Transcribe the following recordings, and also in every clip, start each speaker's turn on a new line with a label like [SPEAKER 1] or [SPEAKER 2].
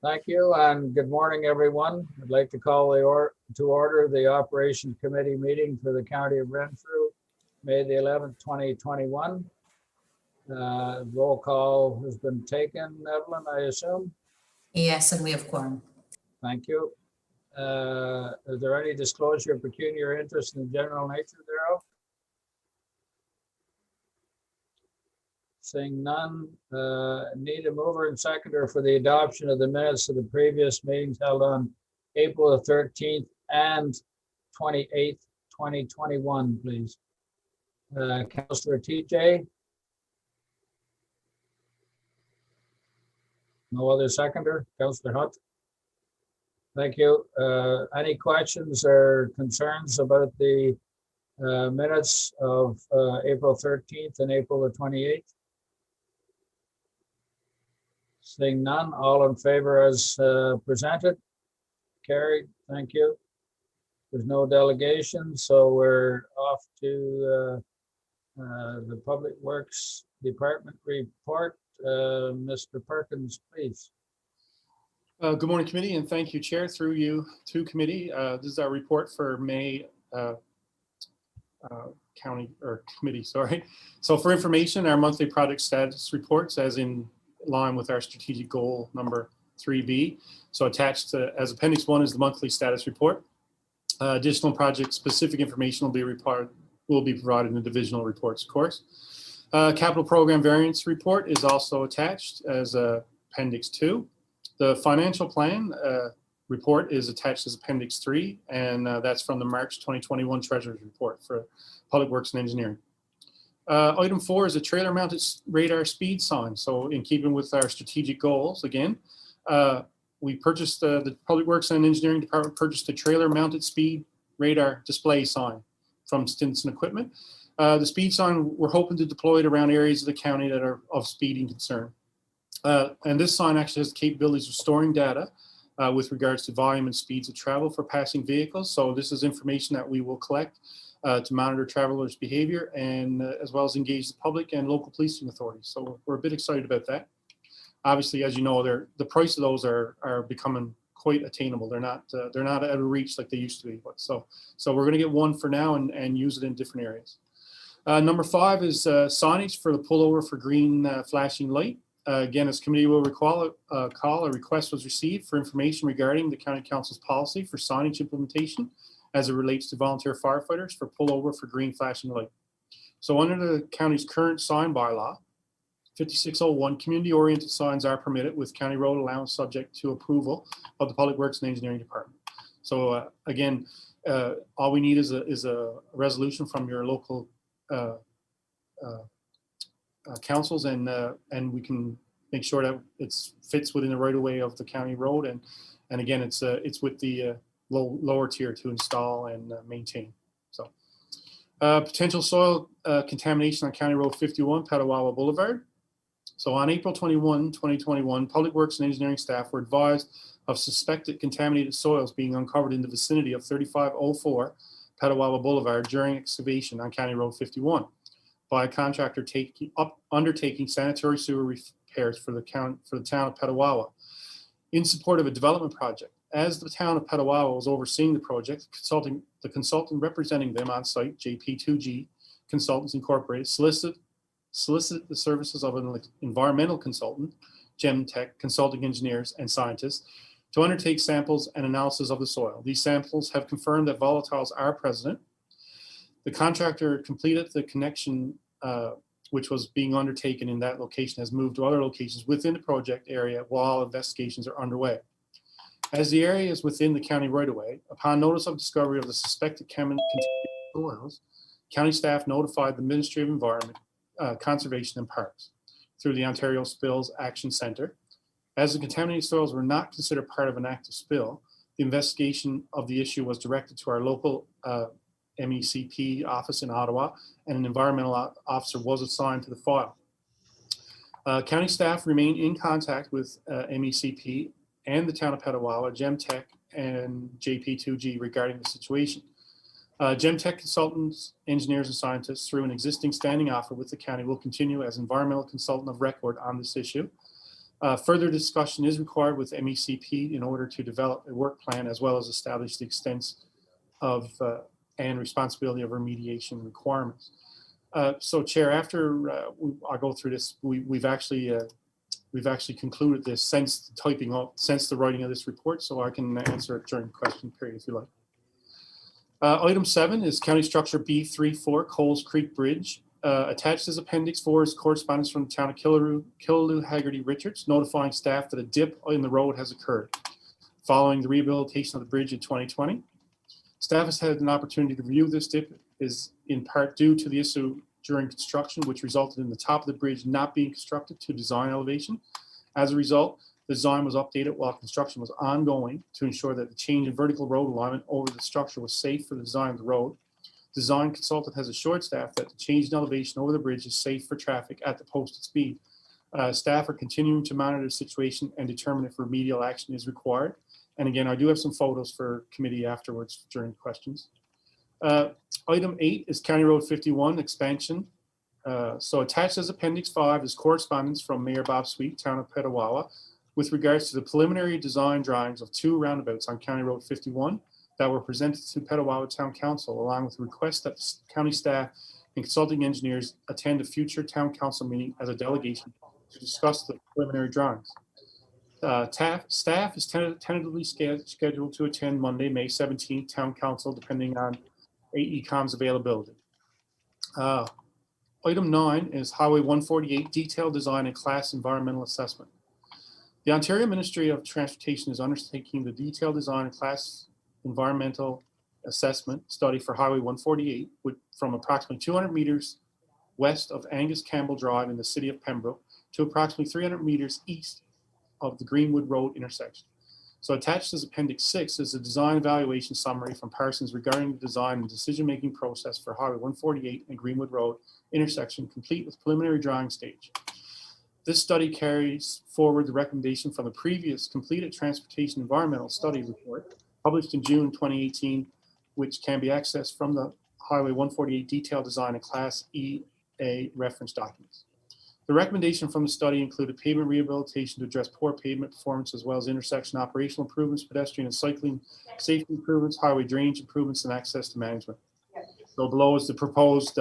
[SPEAKER 1] Thank you and good morning, everyone. I'd like to call to order the Operations Committee meeting for the County of Renfrew, May the 11th, 2021. Roll call has been taken. Evelyn, I assume?
[SPEAKER 2] Yes, and we have quorum.
[SPEAKER 1] Thank you. Is there any disclosure of pecuniary interest in the general nature thereof? Seeing none, need a mover and seconder for the adoption of the minutes of the previous meetings held on April the 13th and 28th, 2021, please. Councillor TJ? No other seconder? Councillor Hutt? Thank you. Any questions or concerns about the minutes of April 13th and April the 28th? Seeing none, all in favor as presented? Carried, thank you. There's no delegation, so we're off to the Public Works Department report. Mr. Perkins, please.
[SPEAKER 3] Good morning, committee, and thank you, Chair, through you to committee. This is our report for May committee, sorry. So for information, our monthly project status reports as in line with our strategic goal number 3B. So attached to, as Appendix 1 is the monthly status report. Additional project specific information will be provided in the divisional reports, of course. Capital program variance report is also attached as Appendix 2. The financial plan report is attached as Appendix 3, and that's from the March 2021 Treasurer's report for Public Works and Engineering. Item 4 is a trailer mounted radar speed sign. So in keeping with our strategic goals, again, we purchased the Public Works and Engineering Department purchased a trailer mounted speed radar display sign from Stinson Equipment. The speed sign, we're hoping to deploy it around areas of the county that are of speeding concern. And this sign actually has the capabilities of storing data with regards to volume and speeds of travel for passing vehicles. So this is information that we will collect to monitor travelers' behavior and as well as engage the public and local policing authorities. So we're a bit excited about that. Obviously, as you know, the price of those are becoming quite attainable. They're not out of reach like they used to be. But so we're going to get one for now and use it in different areas. Number 5 is signage for the pullover for green flashing light. Again, as committee will recall, a request was received for information regarding the County Council's policy for signage implementation as it relates to volunteer firefighters for pullover for green flashing light. So under the county's current sign bylaw, 5601, community-oriented signs are permitted with county road allowance subject to approval of the Public Works and Engineering Department. So again, all we need is a resolution from your local councils, and we can make sure that it fits within the right of way of the county road, and again, it's with the lower tier to install and maintain. So potential soil contamination on County Road 51, Petawa Boulevard. So on April 21, 2021, Public Works and Engineering staff were advised of suspected contaminated soils being uncovered in the vicinity of 3504 Petawa Boulevard during excavation on County Road 51 by a contractor undertaking sanitary sewer repairs for the town of Petawa in support of a development project. As the town of Petawa was overseeing the project, the consultant representing them on site, JP2G Consultants Incorporated, solicited the services of an environmental consultant, GemTech, consulting engineers and scientists, to undertake samples and analysis of the soil. These samples have confirmed that volatiles are present. The contractor completed the connection, which was being undertaken in that location, has moved to other locations within the project area while investigations are underway. As the area is within the county right-of-way, upon notice of discovery of the suspected contaminated soils, county staff notified the Ministry of Environment, Conservation and Parks through the Ontario Spills Action Centre. As the contaminated soils were not considered part of an active spill, the investigation of the issue was directed to our local MECP office in Ottawa, and an environmental officer was assigned to the file. County staff remain in contact with MECP and the town of Petawa, GemTech, and JP2G regarding the situation. GemTech consultants, engineers, and scientists, through an existing standing offer with the county, will continue as environmental consultant of record on this issue. Further discussion is required with MECP in order to develop a work plan as well as establish the extent of and responsibility of remediation requirements. So, Chair, after I go through this, we've actually concluded this since the writing of this report, so I can answer it during the question period if you like. Item 7 is County Structure B34 Coles Creek Bridge. Attached as Appendix 4 is correspondence from the town of Killaloe Haggerty Richards notifying staff that a dip in the road has occurred following the rehabilitation of the bridge in 2020. Staff has had an opportunity to review this dip is in part due to the issue during construction, which resulted in the top of the bridge not being constructed to design elevation. As a result, the design was updated while construction was ongoing to ensure that the change in vertical road alignment over the structure was safe for the design of the road. Design consultant has assured staff that the change in elevation over the bridge is safe for traffic at the posted speed. Staff are continuing to monitor the situation and determine if remedial action is required. And again, I do have some photos for committee afterwards during questions. Item 8 is County Road 51 expansion. So attached as Appendix 5 is correspondence from Mayor Bob Sweet, town of Petawa, with regards to the preliminary design drawings of 2 roundabouts on County Road 51 that were presented to Petawa Town Council, along with a request that the county staff and consulting engineers attend a future town council meeting as a delegation to discuss the preliminary drawings. Staff is tentatively scheduled to attend Monday, May 17th, Town Council, depending on AECOM's availability. Item 9 is Highway 148 Detailed Design and Class Environmental Assessment. The Ontario Ministry of Transportation is undertaking the Detailed Design and Class Environmental Assessment study for Highway 148 from approximately 200 meters west of Angus Campbell Drive in the city of Pembroke to approximately 300 meters east of the Greenwood Road intersection. So attached as Appendix 6 is a design evaluation summary from Parsons regarding the design and decision-making process for Highway 148 and Greenwood Road intersection, complete with preliminary drawing stage. This study carries forward the recommendation from the previous completed transportation environmental study report published in June 2018, which can be accessed from the Highway 148 Detailed Design and Class EA reference documents. The recommendation from the study included pavement rehabilitation to address poor pavement performance, as well as intersection operational improvements, pedestrian and cycling safety improvements, highway drainage improvements, and access to management. So below is the proposed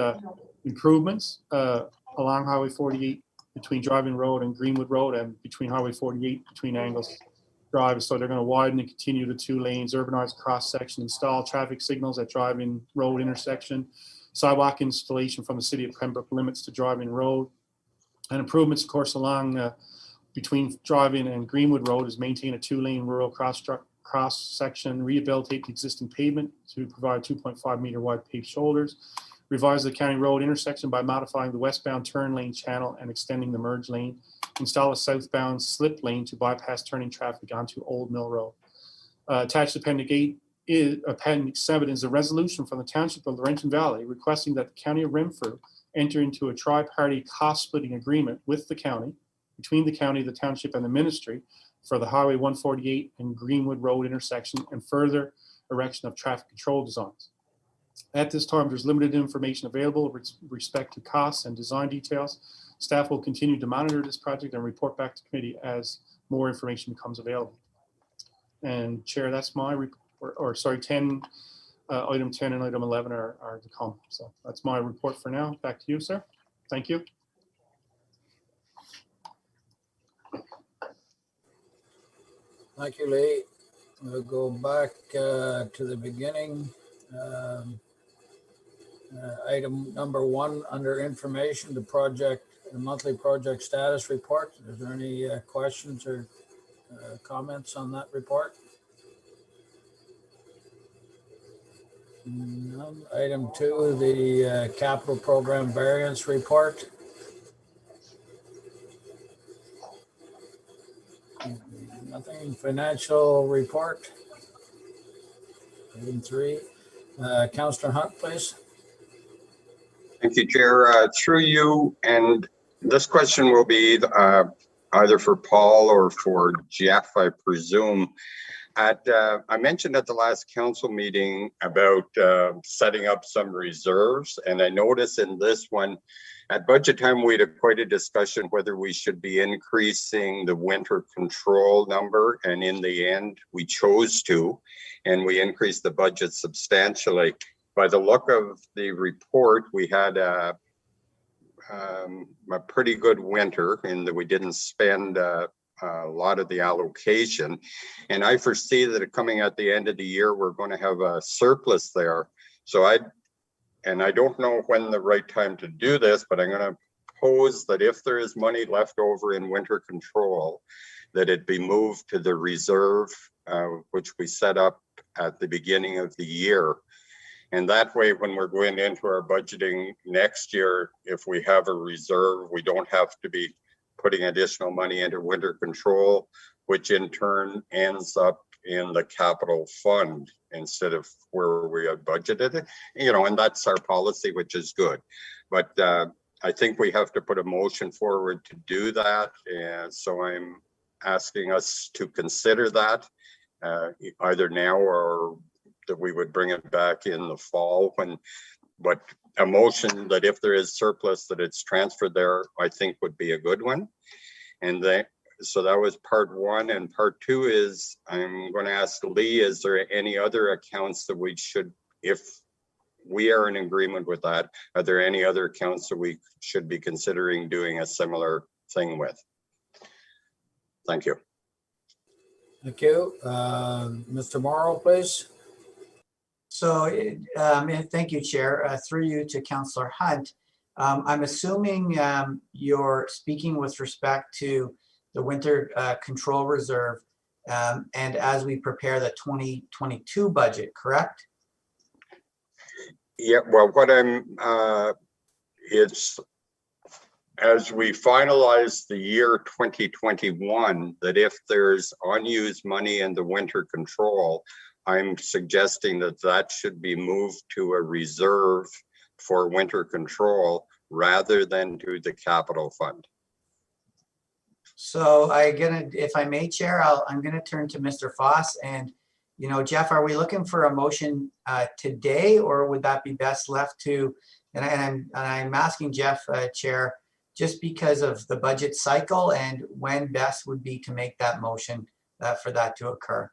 [SPEAKER 3] improvements along Highway 48 between Driving Road and Greenwood Road, and between Highway 48 between Angus Drive. So they're going to widen and continue the 2 lanes, urbanize cross section, install traffic signals at Driving Road intersection, sidewalk installation from the city of Pembroke limits to Driving Road. And improvements, of course, along between Driving and Greenwood Road is maintain a 2-lane rural cross section, rehabilitate the existing pavement to provide 2.5 meter wide paved shoulders, revise the county road intersection by modifying the westbound turn lane channel and extending the merge lane, install a southbound slip lane to bypass turning traffic onto Old Mill Road. Attached to Appendix 7 is a resolution from the Township of Laurentian Valley requesting that the County of Renfrew enter into a tri-party cost-splitting agreement with the county, between the county, the township, and the ministry for the Highway 148 and Greenwood Road intersection and further erection of traffic control designs. At this time, there's limited information available with respect to costs and design details. Staff will continue to monitor this project and report back to committee as more information becomes available. And Chair, that's my report, or sorry, item 10 and item 11 are to come. So that's my report for now. Back to you, sir. Thank you.
[SPEAKER 1] Thank you, Lee. We'll go back to the beginning. Item number 1 under information, the monthly project status report. Is there any questions or comments on that report? None. Item 2, the capital program variance report. Nothing. Financial report. Item 3. Councillor Hunt, please.
[SPEAKER 4] Thank you, Chair. Through you, and this question will be either for Paul or for Jeff, I presume. I mentioned at the last council meeting about setting up some reserves, and I noticed in this one, at budget time, we had quite a discussion whether we should be increasing the winter control number, and in the end, we chose to, and we increased the budget substantially. By the look of the report, we had a pretty good winter in that we didn't spend a lot of the allocation. And I foresee that coming at the end of the year, we're going to have a surplus there. So I don't know when the right time to do this, but I'm going to pose that if there is money left over in winter control, that it be moved to the reserve, which we set up at the beginning of the year. And that way, when we're going into our budgeting next year, if we have a reserve, we don't have to be putting additional money into winter control, which in turn ends up in the capital fund instead of where we had budgeted it, and that's our policy, which is good. But I think we have to put a motion forward to do that. And so I'm asking us to consider that either now or that we would bring it back in the fall but a motion that if there is surplus that it's transferred there, I think would be a good one. And so that was part one. And part two is I'm going to ask Lee, is there any other accounts that we should, if we are in agreement with that, are there any other accounts that we should be considering doing a similar thing with? Thank you.
[SPEAKER 1] Thank you. Mr. Morrow, please.
[SPEAKER 5] So, thank you, Chair. Through you to Councillor Hunt. I'm assuming you're speaking with respect to the winter control reserve and as we prepare the 2022 budget, correct?
[SPEAKER 4] Yeah, well, what it's as we finalize the year 2021, that if there's unused money in the winter control, I'm suggesting that should be moved to a reserve for winter control rather than to the capital fund.
[SPEAKER 5] So if I may, Chair, I'm gonna turn to Mr. Foss and, Jeff, are we looking for a motion today, or would that be best left to, and I'm asking Jeff, Chair, just because of the budget cycle and when best would be to make that motion for that to occur.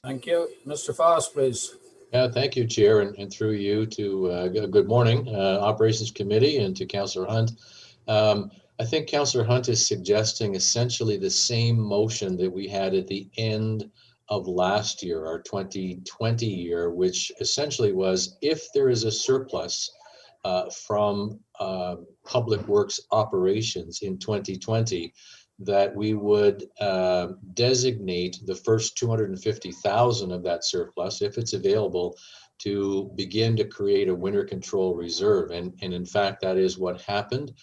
[SPEAKER 1] Thank you. Mr. Foss, please.
[SPEAKER 6] Yeah, thank you, Chair, and through you to good morning, Operations Committee, and to Councillor Hunt. I think Councillor Hunt is suggesting essentially the same motion that we had at the end of last year, our 2020 year, which essentially was if there is a surplus from public works operations in 2020, that we would designate the first 250,000 of that surplus, if it's available, to begin to create a winter control reserve. And in fact, that is what happened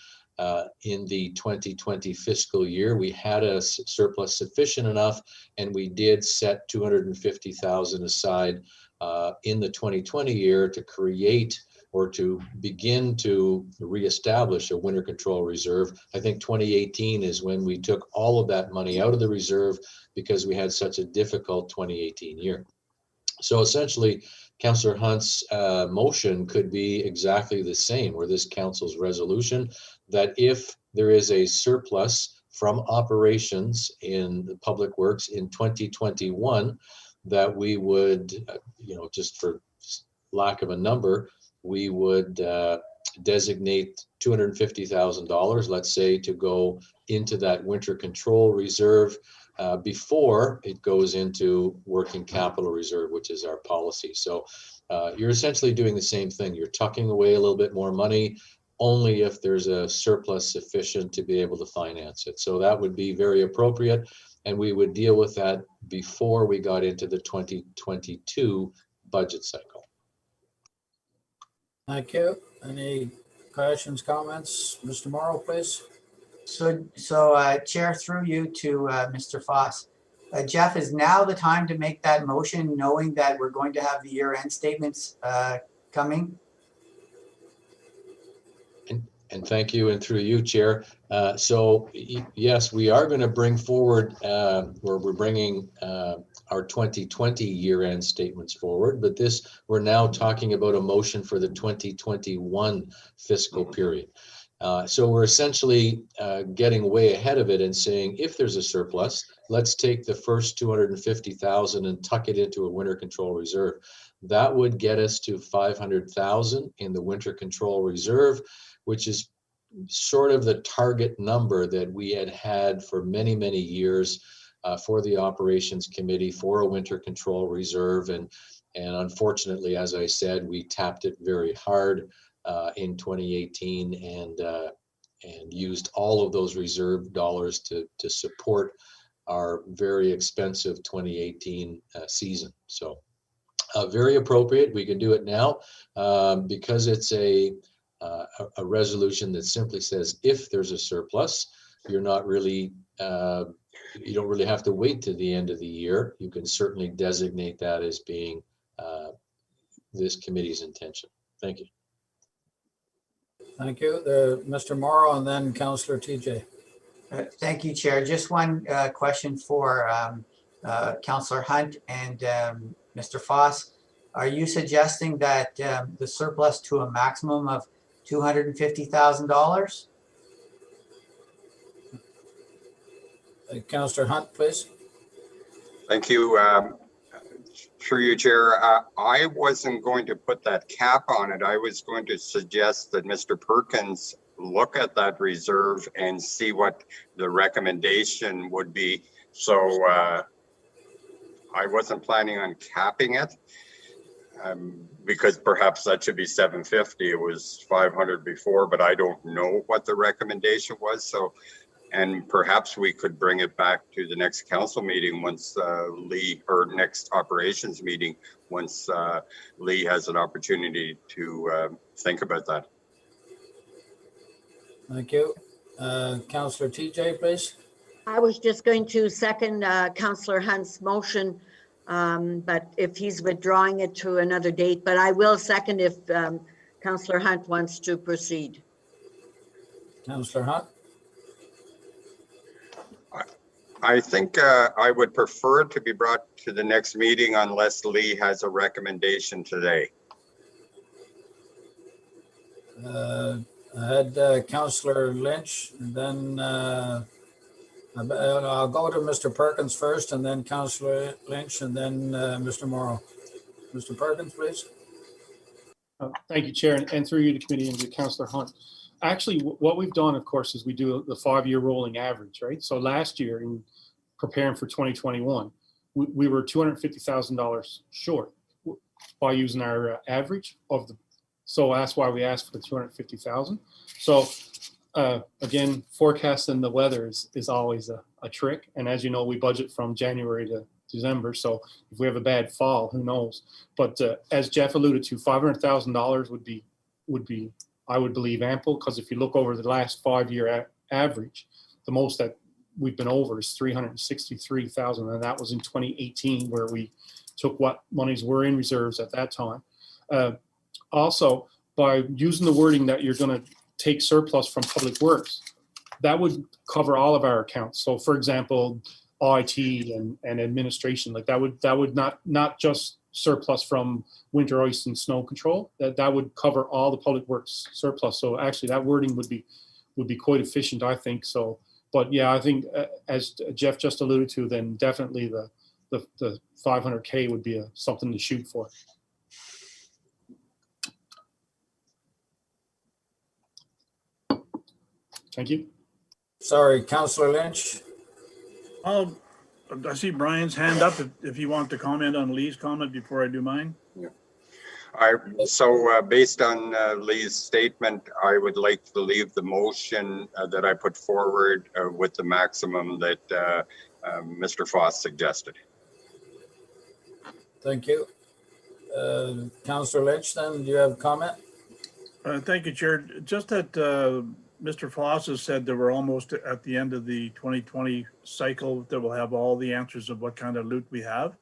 [SPEAKER 6] in the 2020 fiscal year. We had a surplus sufficient enough, and we did set 250,000 aside in the 2020 year to create or to begin to reestablish a winter control reserve. I think 2018 is when we took all of that money out of the reserve because we had such a difficult 2018 year. So essentially, Councillor Hunt's motion could be exactly the same, or this council's resolution, that if there is a surplus from operations in the public works in 2021, that we would, just for lack of a number, we would designate $250,000, let's say, to go into that winter control reserve before it goes into working capital reserve, which is our policy. So you're essentially doing the same thing. You're tucking away a little bit more money only if there's a surplus sufficient to be able to finance it. So that would be very appropriate, and we would deal with that before we got into the 2022 budget cycle.
[SPEAKER 1] Thank you. Any questions, comments? Mr. Morrow, please.
[SPEAKER 5] So Chair, through you to Mr. Foss. Jeff, is now the time to make that motion, knowing that we're going to have the year-end statements coming?
[SPEAKER 6] And thank you, and through you, Chair. Yes, we are going to bring forward, we're bringing our 2020 year-end statements forward, but we're now talking about a motion for the 2021 fiscal period. So we're essentially getting way ahead of it and saying, if there's a surplus, let's take the first 250,000 and tuck it into a winter control reserve. That would get us to 500,000 in the winter control reserve, which is sort of the target number that we had for many, many years for the operations committee for a winter control reserve. And unfortunately, as I said, we tapped it very hard in 2018 and used all of those reserve dollars to support our very expensive 2018 season. So very appropriate. We can do it now because it's a resolution that simply says if there's a surplus, you're not really you don't really have to wait to the end of the year. You can certainly designate that as being this committee's intention. Thank you.
[SPEAKER 1] Thank you. Mr. Morrow and then Councillor TJ.
[SPEAKER 5] Thank you, Chair. Just one question for Councillor Hunt and Mr. Foss. Are you suggesting that the surplus to a maximum of $250,000?
[SPEAKER 1] Councillor Hunt, please.
[SPEAKER 4] Thank you. Through you, Chair. I wasn't going to put that cap on it. I was going to suggest that Mr. Perkins look at that reserve and see what the recommendation would be. So I wasn't planning on capping it because perhaps that should be 750. It was 500 before, but I don't know what the recommendation was. So, and perhaps we could bring it back to the next council meeting once Lee, or next operations meeting, once Lee has an opportunity to think about that.
[SPEAKER 1] Thank you. Councillor TJ, please.
[SPEAKER 7] I was just going to second Councillor Hunt's motion, but if he's withdrawing it to another date, but I will second if Councillor Hunt wants to proceed.
[SPEAKER 1] Councillor Hunt.
[SPEAKER 4] I think I would prefer it to be brought to the next meeting unless Lee has a recommendation today.
[SPEAKER 1] I had Councillor Lynch, and then I'll go to Mr. Perkins first, and then Councillor Lynch, and then Mr. Morrow. Mr. Perkins, please.
[SPEAKER 3] Thank you, Chair, and through you to committee and to Councillor Hunt. Actually, what we've done, of course, is we do the 5-year rolling average, right? So last year, in preparing for 2021, we were $250,000 short by using our average of the. So that's why we asked for the 250,000. So again, forecasting the weather is always a trick. And as you know, we budget from January to December. So if we have a bad fall, who knows? But as Jeff alluded to, $500,000 would be, I would believe, ample, because if you look over the last 5-year average, the most that we've been over is 363,000, and that was in 2018, where we took what monies were in reserves at that time. Also, by using the wording that you're going to take surplus from public works, that would cover all of our accounts. So, for example, IT and administration, like that would not just surplus from winter ice and snow control. That would cover all the public works surplus. So actually, that wording would be quite efficient, I think. So, but yeah, I think as Jeff just alluded to, then definitely the 500K would be something to shoot for. Thank you.
[SPEAKER 1] Sorry, Councillor Lynch.
[SPEAKER 8] I see Brian's hand up if you want to comment on Lee's comment before I do mine.
[SPEAKER 4] So based on Lee's statement, I would like to leave the motion that I put forward with the maximum that Mr. Foss suggested.
[SPEAKER 1] Thank you. Councillor Lynch, then, do you have a comment?
[SPEAKER 8] Thank you, Chair. Just that Mr. Foss has said that we're almost at the end of the 2020 cycle, that we'll have all the answers of what kind of loot we have.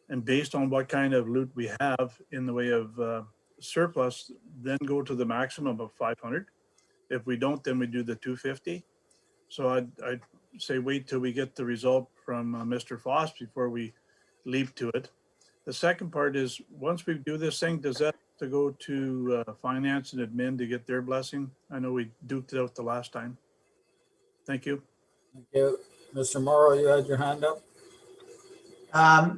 [SPEAKER 8] And based on what kind of loot we have in the way of surplus, then go to the maximum of 500. If we don't, then we do the 250. So I'd say wait till we get the result from Mr. Foss before we leap to it. The second part is, once we do this thing, does that have to go to finance and admin to get their blessing? I know we duked it out the last time. Thank you.
[SPEAKER 1] Thank you. Mr. Morrow, you had your hand up?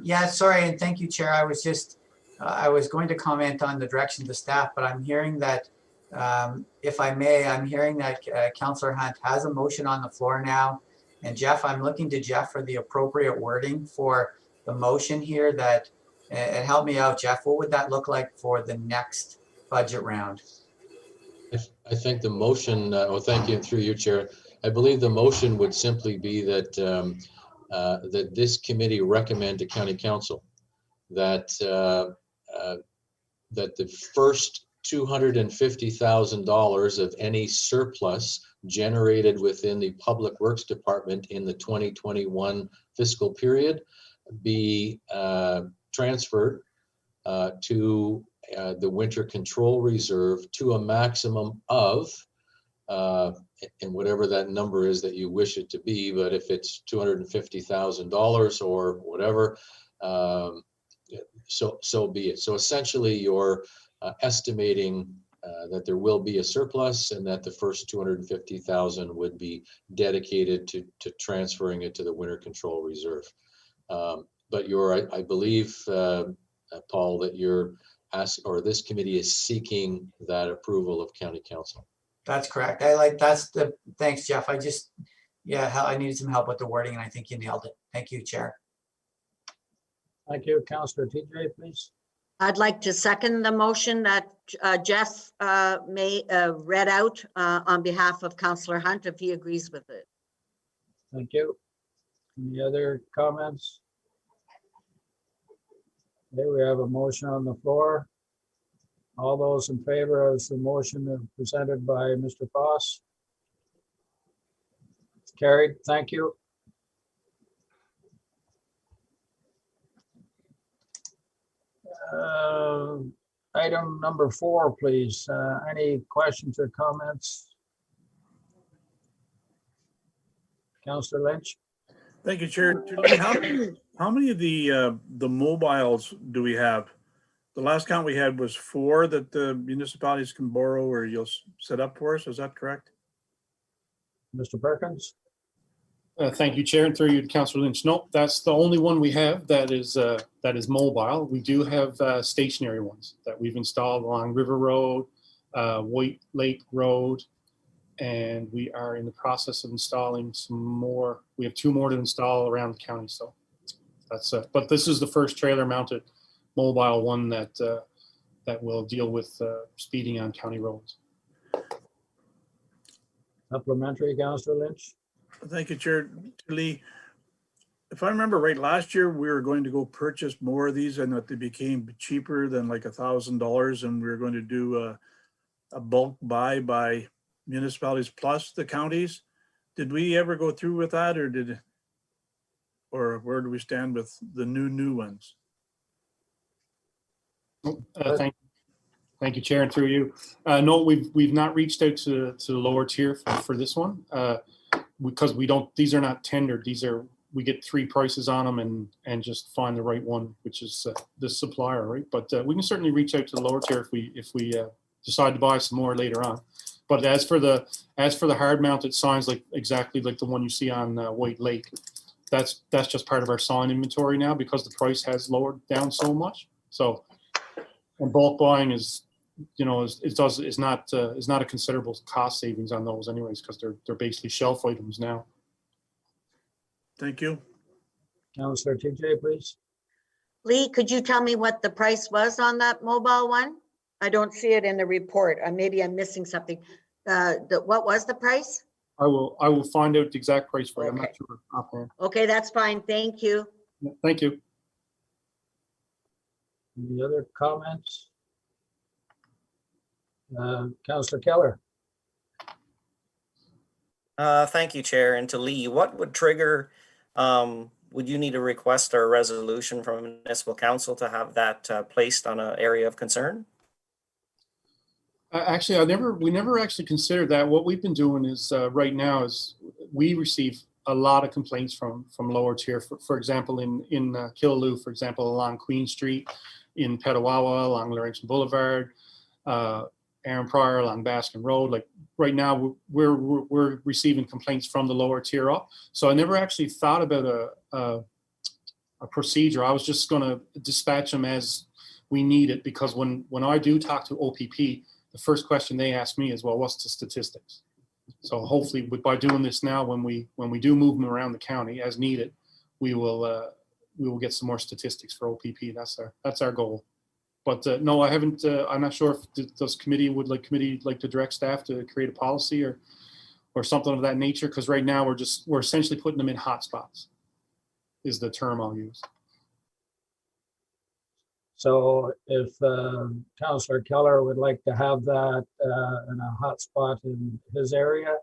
[SPEAKER 5] Yeah, sorry, and thank you, Chair. I was just, I was going to comment on the direction of the staff, but I'm hearing that, if I may, I'm hearing that Councillor Hunt has a motion on the floor now. And Jeff, I'm looking to Jeff for the appropriate wording for the motion here that, and help me out, Jeff, what would that look like for the next budget round?
[SPEAKER 6] I think the motion, well, thank you, and through you, Chair. I believe the motion would simply be that that this committee recommend to County Council that that the first $250,000 of any surplus generated within the Public Works Department in the 2021 fiscal period be transferred to the Winter Control Reserve to a maximum of, and whatever that number is that you wish it to be, but if it's $250,000 or whatever, so be it. So essentially you're estimating that there will be a surplus and that the first 250,000 would be dedicated to transferring it to the Winter Control Reserve. But I believe, Paul, that you're asking, or this committee is seeking that approval of County Council.
[SPEAKER 5] That's correct. Thanks, Jeff. I needed some help with the wording and I think you nailed it. Thank you, Chair.
[SPEAKER 1] Thank you. Councillor TJ, please.
[SPEAKER 7] I'd like to second the motion that Jeff read out on behalf of Councillor Hunt, if he agrees with it.
[SPEAKER 1] Thank you. Any other comments? Okay, we have a motion on the floor. All those in favor of the motion presented by Mr. Foss? It's carried. Thank you. Item number 4, please. Any questions or comments? Councillor Lynch?
[SPEAKER 8] Thank you, Chair. How many of the mobiles do we have? The last count we had was 4 that the municipalities can borrow or you'll set up for us. Is that correct?
[SPEAKER 1] Mr. Perkins?
[SPEAKER 3] Thank you, Chair, and through you to Councillor Lynch. Nope, that's the only one we have that is mobile. We do have stationary ones that we've installed along River Road, White Lake Road, and we are in the process of installing some more. We have 2 more to install around the county. So that's but this is the first trailer-mounted mobile one that that will deal with speeding on county roads.
[SPEAKER 1] Supplementary, Councillor Lynch?
[SPEAKER 8] Thank you, Chair. Lee, if I remember right, last year we were going to go purchase more of these and that they became cheaper than like $1,000, and we were going to do a bulk buy by municipalities plus the counties. Did we ever go through with that, or where do we stand with the new ones?
[SPEAKER 3] Thank you, Chair, and through you. No, we've not reached out to the lower tier for this one because we don't. These are not tendered. We get 3 prices on them and just find the right one, which is the supplier, right? But we can certainly reach out to the lower tier if we decide to buy some more later on. But as for the hard mounted signs, exactly like the one you see on White Lake, that's just part of our sign inventory now because the price has lowered down so much. So, and bulk buying is not a considerable cost savings on those anyways because they're basically shelf items now.
[SPEAKER 8] Thank you.
[SPEAKER 1] Councillor TJ, please.
[SPEAKER 7] Lee, could you tell me what the price was on that mobile one? I don't see it in the report. Maybe I'm missing something. What was the price?
[SPEAKER 3] I will find out the exact price for you. I'm not sure offhand.
[SPEAKER 7] Okay, that's fine. Thank you.
[SPEAKER 3] Thank you.
[SPEAKER 1] Any other comments? Councillor Keller?
[SPEAKER 9] Thank you, Chair. And to Lee, what would trigger, would you need a request or a resolution from a municipal council to have that placed on an area of concern?
[SPEAKER 3] Actually, we never actually considered that. What we've been doing is right now is we receive a lot of complaints from lower tier. For example, in Killaloe, for example, along Queen Street, in Petawa, along Renfrew Boulevard, Aaron Pryor along Baskin Road. Like right now, we're receiving complaints from the lower tier up. So I never actually thought about a procedure. I was just going to dispatch them as we need it, because when I do talk to OPP, the first question they ask me is, well, what's the statistics? So hopefully by doing this now, when we do move them around the county as needed, we will get some more statistics for OPP. That's our goal. But no, I haven't. I'm not sure if does committee like to direct staff to create a policy or something of that nature. Because right now we're essentially putting them in hotspots, is the term I'll use.
[SPEAKER 1] So if Councillor Keller would like to have that in a hotspot in his area,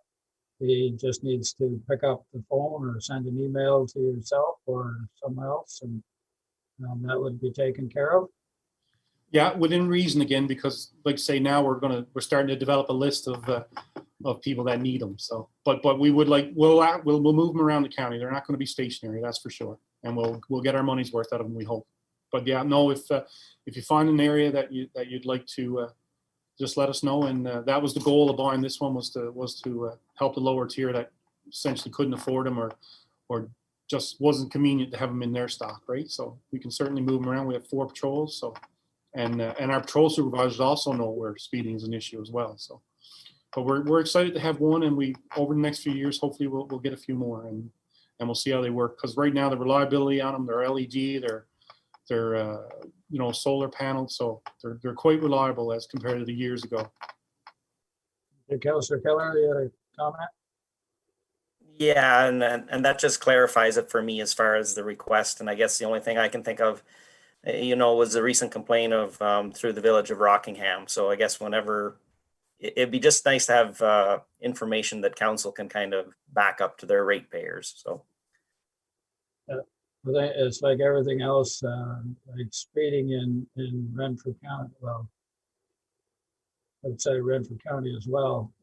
[SPEAKER 1] he just needs to pick up the phone or send an email to yourself or someone else, and that would be taken care of.
[SPEAKER 3] Yeah, within reason again, because like say now we're starting to develop a list of people that need them. So, but we would we'll move them around the county. They're not going to be stationary, that's for sure, and we'll get our money's worth out of them, we hope. But yeah, no, if you find an area that you'd like to just let us know. And that was the goal of buying this one, was to help the lower tier that essentially couldn't afford them or just wasn't convenient to have them in their stock, right? So we can certainly move them around. We have 4 patrols, so and our patrol supervisors also know where speeding is an issue as well. So, but we're excited to have one, and we over the next few years hopefully we'll get a few more, and we'll see how they work. Because right now the reliability on them, they're LED, they're solar panels, so they're quite reliable as compared to the years ago.
[SPEAKER 1] Councillor Keller, you had a comment?
[SPEAKER 9] Yeah, and that just clarifies it for me as far as the request. And I guess the only thing I can think of, was the recent complaint of through the village of Rockingham. So I guess whenever it'd be just nice to have information that council can kind of back up to their ratepayers. So.
[SPEAKER 1] It's like everything else, like speeding in Renfrew County. Well, I'd say Renfrew County as well.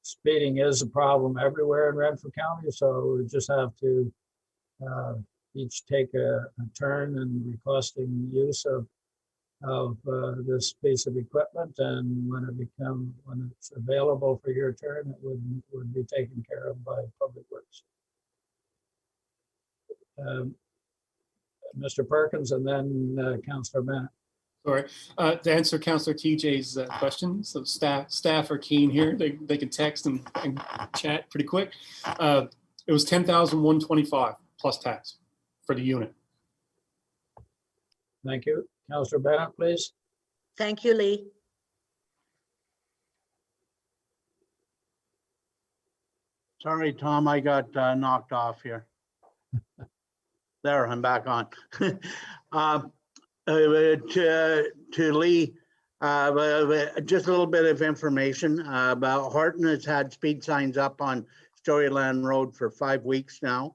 [SPEAKER 1] Speeding is a problem everywhere in Renfrew County, so we just have to each take a turn in requesting use of this piece of equipment, and when it's available for your turn, it would be taken care of by Public Works. Mr. Perkins, and then Councillor Bennett.
[SPEAKER 3] Sorry, to answer Councillor TJ's question, so staff are keen here. They can text and chat pretty quick. It was $10,125 plus tax for the unit.
[SPEAKER 1] Thank you. Councillor Bennett, please.
[SPEAKER 7] Thank you, Lee.
[SPEAKER 10] Sorry, Tom, I got knocked off here. There, I'm back on. To Lee, just a little bit of information about Horton has had speed signs up on Storyland Road for 5 weeks now.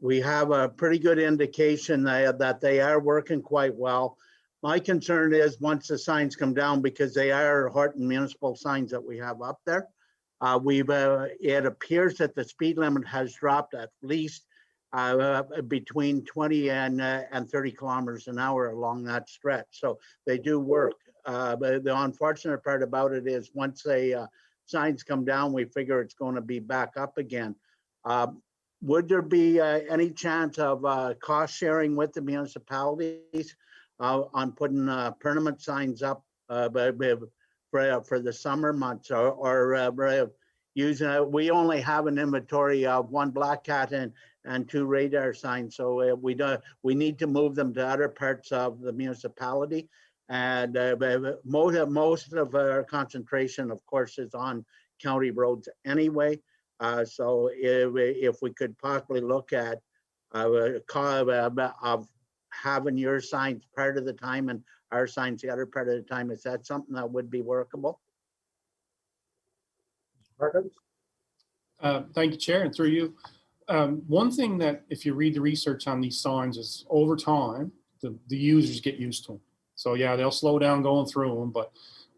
[SPEAKER 10] We have a pretty good indication that they are working quite well. My concern is once the signs come down, because they are Horton municipal signs that we have up there, it appears that the speed limit has dropped at least between 20 and 30 kilometers an hour along that stretch. So they do work. But the unfortunate part about it is once the signs come down, we figure it's going to be back up again. Would there be any chance of cost sharing with the municipalities on putting permanent signs up for the summer months, or using we only have an inventory of 1 black cat and 2 radar signs, so we need to move them to other parts of the municipality, and most of our concentration, of course, is on county roads anyway. So if we could possibly look at of having your signs part of the time and our signs the other part of the time, is that something that would be workable?
[SPEAKER 3] Thank you, Chair, and through you. One thing that, if you read the research on these signs, is over time, the users get used to them. So yeah, they'll slow down going through them, but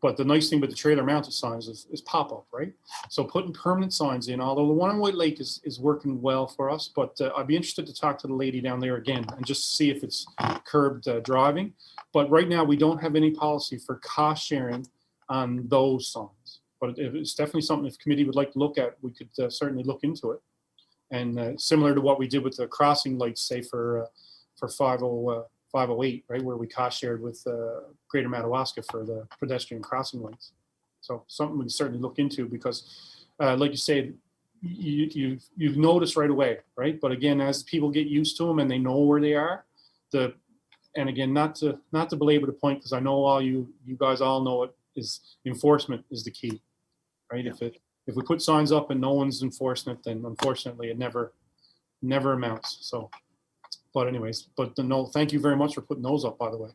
[SPEAKER 3] But the nice thing with the trailer mounted signs is pop-up, right? So putting permanent signs in, although the one on White Lake is working well for us, but I'd be interested to talk to the lady down there again and just see if it's curbed driving. But right now, we don't have any policy for cost sharing on those signs. But it's definitely something if the committee would like to look at, we could certainly look into it. And similar to what we did with the crossing lights, say for 508, right, where we cost shared with Greater Madawaska for the pedestrian crossing lights. So something we can certainly look into because, like you said, you've noticed right away, right? But again, as people get used to them and they know where they are, and again, not to belabor the point, because I know all you guys all know it, is enforcement is the key, right? Yeah. If we put signs up and no one's enforcing it, then unfortunately it never amounts. So, but anyways, no, thank you very much for putting those up, by the way.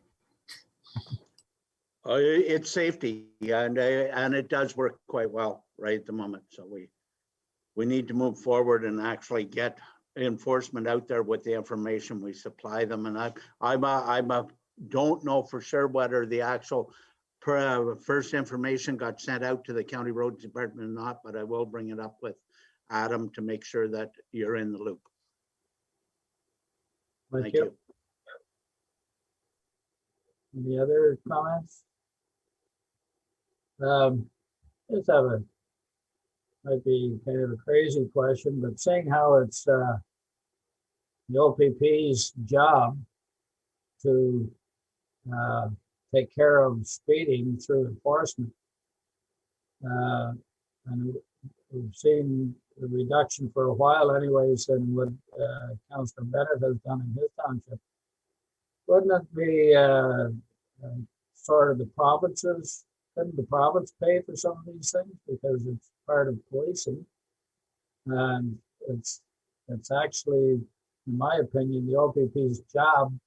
[SPEAKER 10] It's safety, and it does work quite well right at the moment. So we need to move forward and actually get enforcement out there with the information we supply them. And I don't know for sure whether the actual first information got sent out to the County Roads Department or not, but I will bring it up with Adam to make sure that you're in the loop. Thank you.
[SPEAKER 1] Any other comments? Just might be kind of a crazy question, but seeing how it's the OPP's job to take care of speeding through enforcement, and we've seen the reduction for a while anyways in what Councillor Bennett has done in his township. Wouldn't it be sort of the provinces, couldn't the province pay for some of these things because it's part of policing? And it's actually, in my opinion, the OPP's job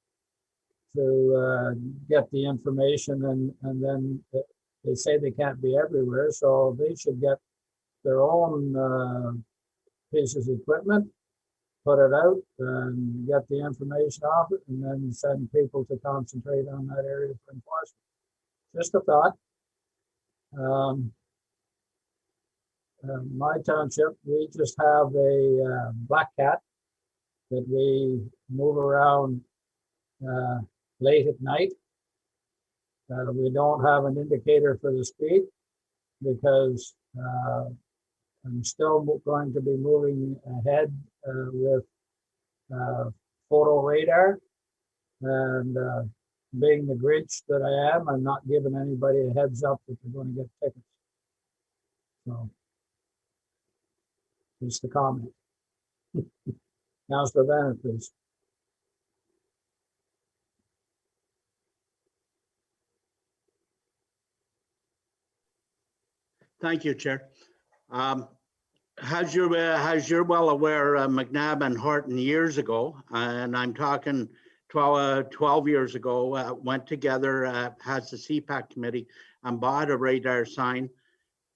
[SPEAKER 1] to get the information, and then they say they can't be everywhere, so they should get their own pieces of equipment, put it out and get the information off it, and then send people to concentrate on that area for enforcement. Just a thought. My township, we just have a black cat that we move around late at night. We don't have an indicator for the speed because I'm still going to be moving ahead with photo radar, and being the Grinch that I am, I'm not giving anybody a heads up that they're going to get tickets. So, just a comment. Councillor Bennett, please.
[SPEAKER 10] Thank you, Chair. As you're well aware, McNabb and Horton years ago, and I'm talking 12 years ago, went together as the CPAC committee and bought a radar sign,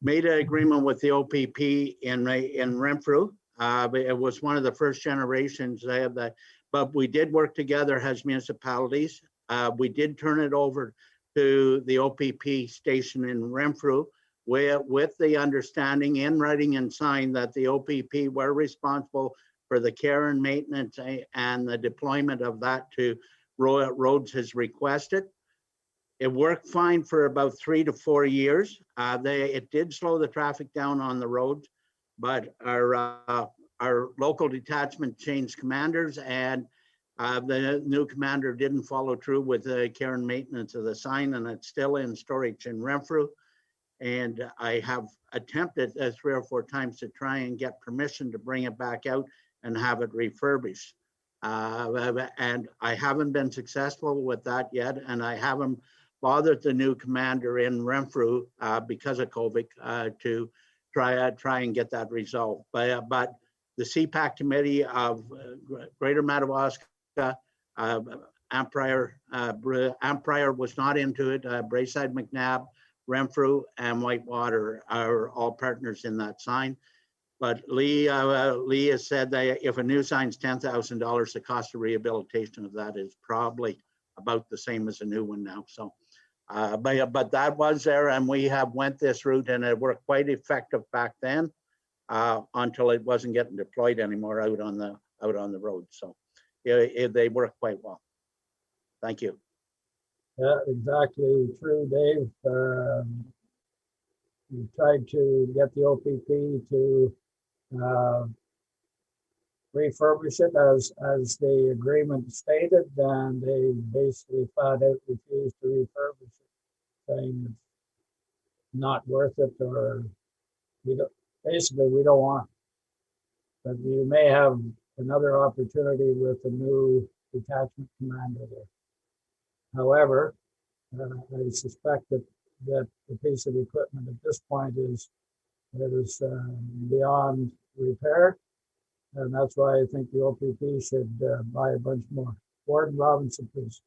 [SPEAKER 10] made an agreement with the OPP in Renfrew. It was one of the first generations they have that, but we did work together as municipalities. We did turn it over to the OPP station in Renfrew with the understanding in writing and sign that the OPP were responsible for the care and maintenance and the deployment of that to roads as requested. It worked fine for about 3 to 4 years. It did slow the traffic down on the roads, but our local detachment changed commanders, and the new commander didn't follow through with the care and maintenance of the sign, and it's still in storage in Renfrew. And I have attempted 3 or 4 times to try and get permission to bring it back out and have it refurbished. And I haven't been successful with that yet. And I haven't bothered the new commander in Renfrew because of COVID to try and get that resolved. But the CPAC committee of Greater Madawaska, Empire was not into it. Braeside, McNabb, Renfrew, and Whitewater are all partners in that sign. But Lee has said that if a new sign's $10,000, the cost of rehabilitation of that is probably about the same as a new one now. So But that was there, and we have went this route, and it worked quite effective back then until it wasn't getting deployed anymore out on the road. So they work quite well. Thank you.
[SPEAKER 1] Yeah, exactly true, Dave. We tried to get the OPP to refurbish it as the agreement stated, and they basically flat out refused to refurbish it, saying it's not worth it, or we don't want it. But you may have another opportunity with the new detachment commander there. However, I suspect that the piece of equipment at this point is beyond repair. And that's why I think the OPP should buy a bunch more. Warden Robinson, please.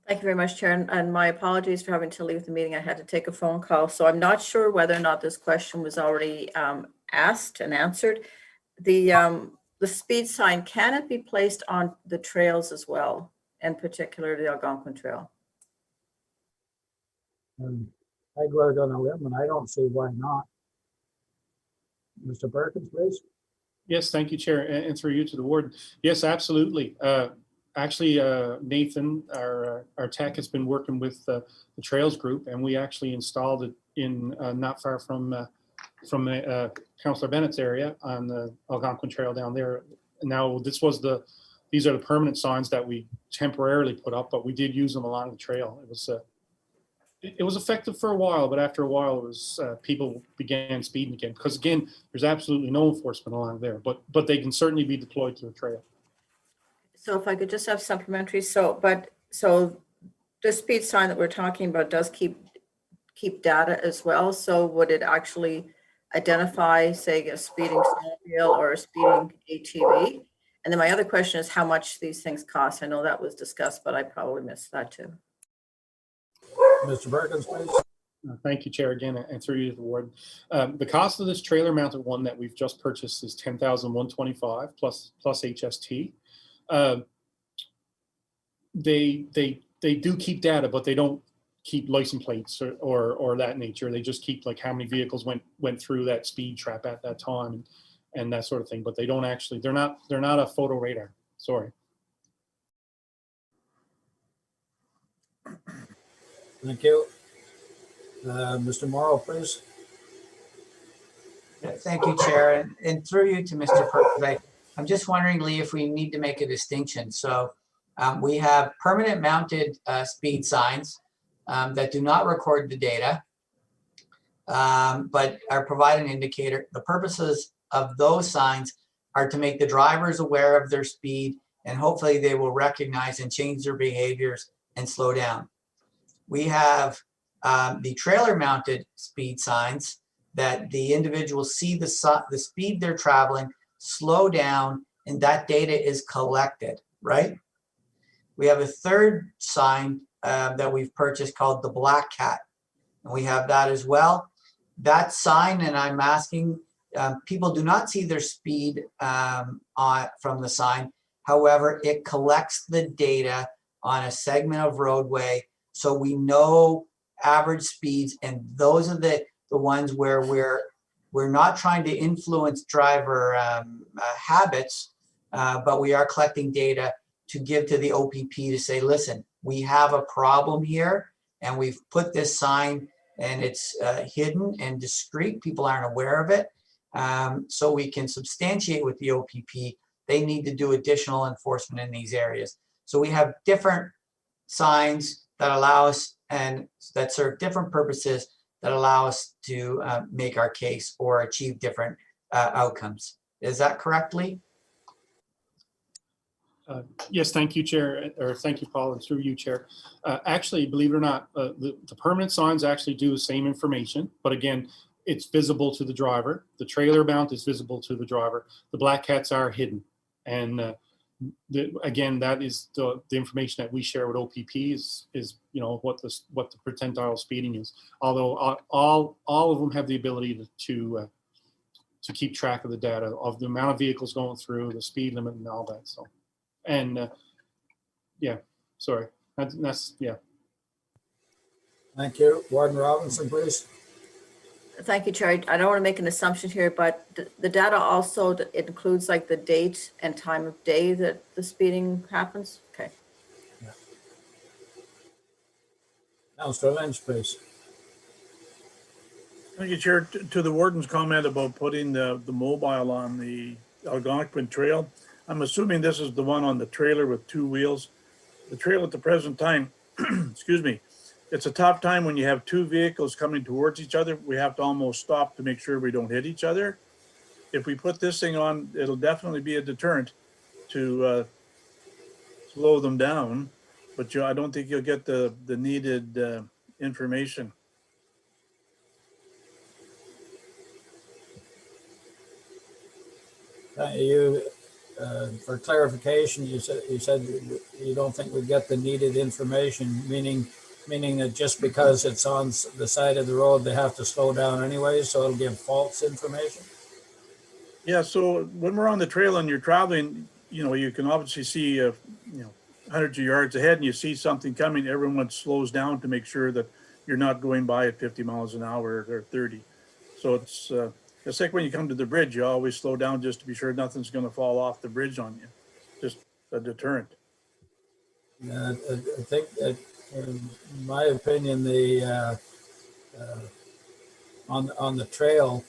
[SPEAKER 11] Thank you very much, Chair. And my apologies for having to leave the meeting. I had to take a phone call. So I'm not sure whether or not this question was already asked and answered. The speed sign, can it be placed on the trails as well, in particular the Algonquin Trail?
[SPEAKER 1] I go out on a limb and I don't see why not. Mr. Perkins, please.
[SPEAKER 3] Yes, thank you, Chair, and through you to the warden. Yes, absolutely. Actually, Nathan, our tech, has been working with the Trails group, and we actually installed it in not far from Councillor Bennett's area on the Algonquin Trail down there. Now, these are the permanent signs that we temporarily put up, but we did use them along the trail. It was effective for a while, but after a while, it was people began speeding again. Because again, there's absolutely no enforcement along there, but they can certainly be deployed to the trail.
[SPEAKER 11] So if I could just have supplementary, so the speed sign that we're talking about does keep data as well. So would it actually identify, say, a speeding snowmobile or a speeding ATV? And then my other question is how much these things cost. I know that was discussed, but I probably missed that too.
[SPEAKER 1] Mr. Perkins, please.
[SPEAKER 3] Thank you, Chair, again, and through you to the warden. The cost of this trailer-mounted one that we've just purchased is $10,125 plus HST. They do keep data, but they don't keep license plates or that nature. They just keep like how many vehicles went through that speed trap at that time and that sort of thing. But they don't actually. They're not a photo radar. Sorry.
[SPEAKER 1] Thank you. Mr. Morrow, please.
[SPEAKER 5] Thank you, Chair. And through you to Mr. Perkins, I'm just wondering, Lee, if we need to make a distinction. So we have permanent mounted speed signs that do not record the data, but are provide an indicator. The purposes of those signs are to make the drivers aware of their speed, and hopefully they will recognize and change their behaviors and slow down. We have the trailer mounted speed signs that the individuals see the speed they're traveling, slow down, and that data is collected, right? We have a third sign that we've purchased called the Black Cat, and we have that as well. That sign, and I'm asking, people do not see their speed from the sign. However, it collects the data on a segment of roadway, so we know average speeds, and those are the ones where we're not trying to influence driver habits, but we are collecting data to give to the OPP to say, listen, we have a problem here, and we've put this sign, and it's hidden and discreet. People aren't aware of it. So we can substantiate with the OPP. They need to do additional enforcement in these areas. So we have different signs that allow us and that serve different purposes that allow us to make our case or achieve different outcomes. Is that correctly?
[SPEAKER 3] Yes, thank you, Chair, or thank you, Paul, and through you, Chair. Actually, believe it or not, the permanent signs actually do the same information, but again, it's visible to the driver. The trailer mount is visible to the driver. The Black Cats are hidden. And again, that is the information that we share with OPP is you know what the percentile speeding is. Although all of them have the ability to keep track of the data of the amount of vehicles going through, the speed limit, and all that. So, and yeah, sorry, that's yeah.
[SPEAKER 1] Thank you. Warden Robinson, please.
[SPEAKER 11] Thank you, Chair. I don't want to make an assumption here, but the data also includes like the date and time of day that the speeding happens? Okay.
[SPEAKER 1] Councillor Lynch, please.
[SPEAKER 8] Thank you, Chair. To the warden's comment about putting the mobile on the Algonquin Trail, I'm assuming this is the one on the trailer with two wheels. The trail at the present time, excuse me, it's a tough time when you have two vehicles coming towards each other. We have to almost stop to make sure we don't hit each other. If we put this thing on, it'll definitely be a deterrent to slow them down. But I don't think you'll get the needed information.
[SPEAKER 1] For clarification, you said you don't think we get the needed information, meaning that just because it's on the side of the road, they have to slow down anyway, so it'll give false information?
[SPEAKER 8] Yeah, so when we're on the trail and you're traveling, you can obviously see, hundreds of yards ahead and you see something coming, everyone slows down to make sure that you're not going by at 50 miles an hour or 30. So it's like when you come to the bridge, you always slow down just to be sure nothing's going to fall off the bridge on you. Just a deterrent.
[SPEAKER 1] I think that, in my opinion, the on the trail,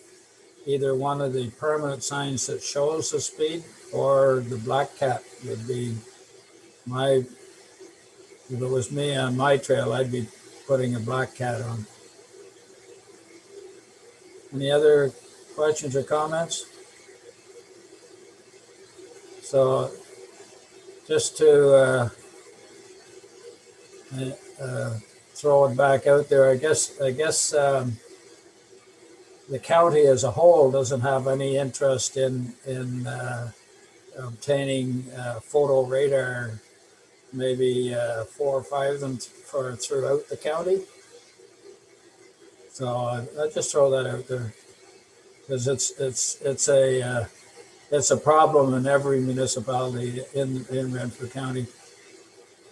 [SPEAKER 1] either one of the permanent signs that shows the speed or the black cat would be if it was me on my trail, I'd be putting a black cat on. Any other questions or comments? So just to throw it back out there, I guess the county as a whole doesn't have any interest in obtaining photo radar, maybe 4 or 5 of them throughout the county. So I just throw that out there because it's a problem in every municipality in Renfrew County.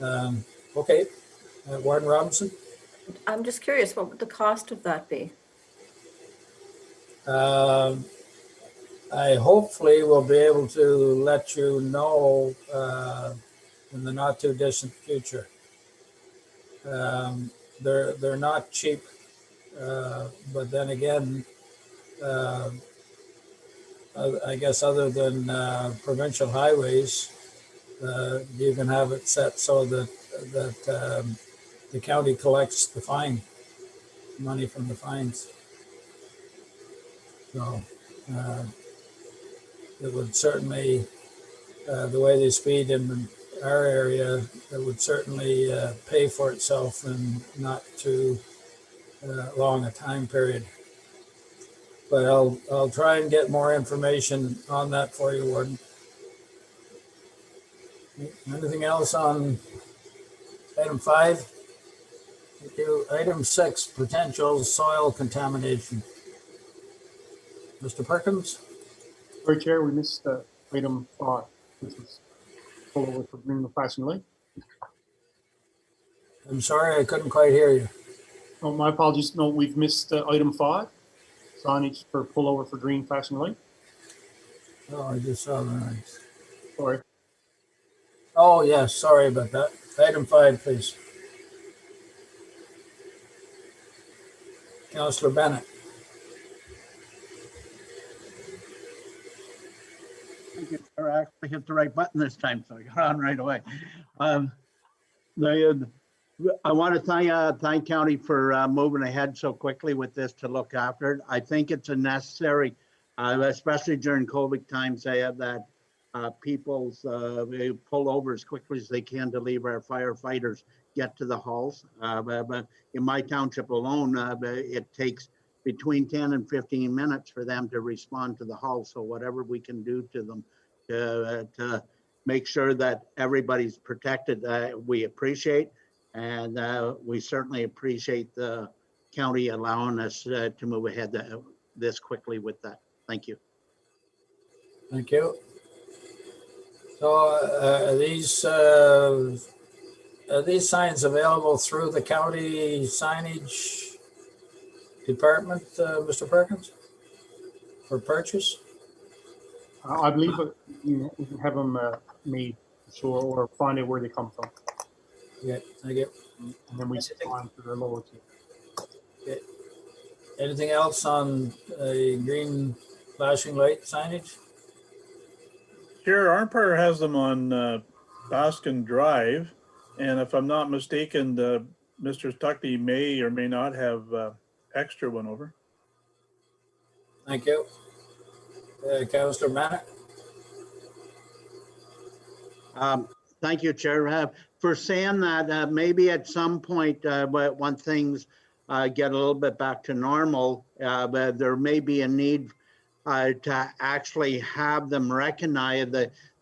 [SPEAKER 1] Okay, Warden Robinson.
[SPEAKER 11] I'm just curious, what would the cost of that be?
[SPEAKER 1] I hopefully will be able to let you know in the not too distant future. They're not cheap, but then again, I guess other than provincial highways, you can have it set so that the county collects the money from the fines. So it would certainly, the way they speed in our area, it would certainly pay for itself in not too long a time period. But I'll try and get more information on that for you, Warden. Anything else on item 5? Thank you. Item 6, potential soil contamination. Mr. Perkins?
[SPEAKER 3] Sorry, Chair, we missed item 5, which was pull over for green flashing light.
[SPEAKER 1] I'm sorry, I couldn't quite hear you.
[SPEAKER 3] Oh, my apologies. No, we've missed item 5. Signage for pull over for green flashing light.
[SPEAKER 1] Oh, I just saw that.
[SPEAKER 3] Sorry.
[SPEAKER 1] Oh, yes, sorry about that. Item 5, please. Councillor Bennett.
[SPEAKER 10] Thank you, sir. I actually hit the right button this time, so I got on right away. I want to thank County for moving ahead so quickly with this to look after it. I think it's a necessary, especially during COVID times, that people's pull over as quickly as they can to leave our firefighters get to the halls. But in my township alone, it takes between 10 and 15 minutes for them to respond to the hall. So whatever we can do to them to make sure that everybody's protected, we appreciate. And we certainly appreciate the county allowing us to move ahead this quickly with that. Thank you.
[SPEAKER 1] Thank you. So these are these signs available through the county signage department, Mr. Perkins? For purchase?
[SPEAKER 3] I believe we can have them made, sure, or find out where they come from.
[SPEAKER 1] Yeah, thank you.
[SPEAKER 3] And then we supply them to the lower tier.
[SPEAKER 1] Okay. Anything else on green flashing light signage?
[SPEAKER 8] Chair Armpar has them on Baskin Drive. And if I'm not mistaken, Mr. Stuckey may or may not have extra one over.
[SPEAKER 1] Thank you. Councillor Mann.
[SPEAKER 10] Thank you, Chair. For saying that, maybe at some point, when things get a little bit back to normal, but there may be a need to actually have them recognize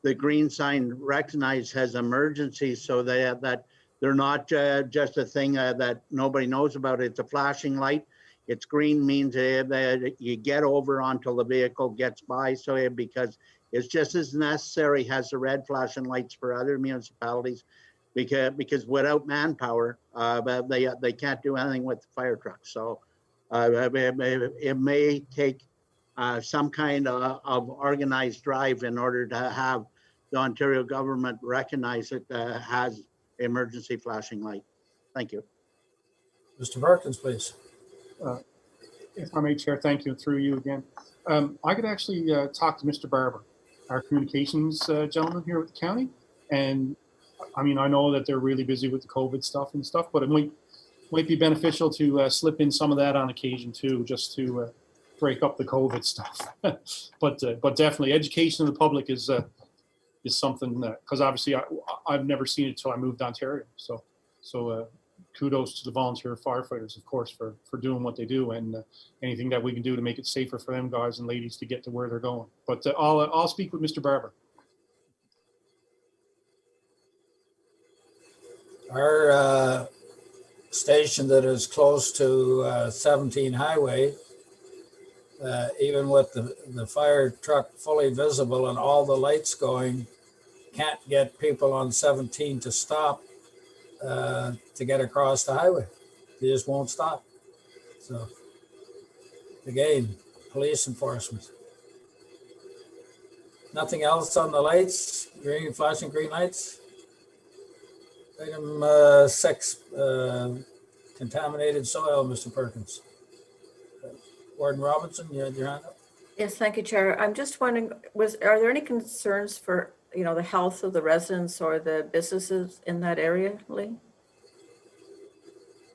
[SPEAKER 10] the green sign recognized as emergencies, so that they're not just a thing that nobody knows about. It's a flashing light. It's green means that you get over until the vehicle gets by. So because it's just as necessary as the red flashing lights for other municipalities, because without manpower, they can't do anything with the fire trucks. So it may take some kind of organized drive in order to have the Ontario government recognize it as emergency flashing light. Thank you.
[SPEAKER 1] Mr. Perkins, please.
[SPEAKER 3] If I may, Chair, thank you, through you again. I could actually talk to Mr. Barber, our communications gentleman here with the county. And I mean, I know that they're really busy with the COVID stuff and stuff, but it might be beneficial to slip in some of that on occasion too, just to break up the COVID stuff. but definitely education of the public is something that, because obviously I've never seen it till I moved to Ontario. So kudos to the volunteer firefighters, of course, for doing what they do, and anything that we can do to make it safer for them guys and ladies to get to where they're going. But I'll speak with Mr. Barber.
[SPEAKER 1] Our station that is close to 17 Highway, even with the fire truck fully visible and all the lights going, can't get people on 17 to stop to get across the highway. They just won't stop. So again, police enforcement. Nothing else on the lights, flashing green lights? Item 6, contaminated soil, Mr. Perkins. Warden Robinson, you had your hand up.
[SPEAKER 11] Yes, thank you, Chair. I'm just wondering, are there any concerns for, the health of the residents or the businesses in that area, Lee?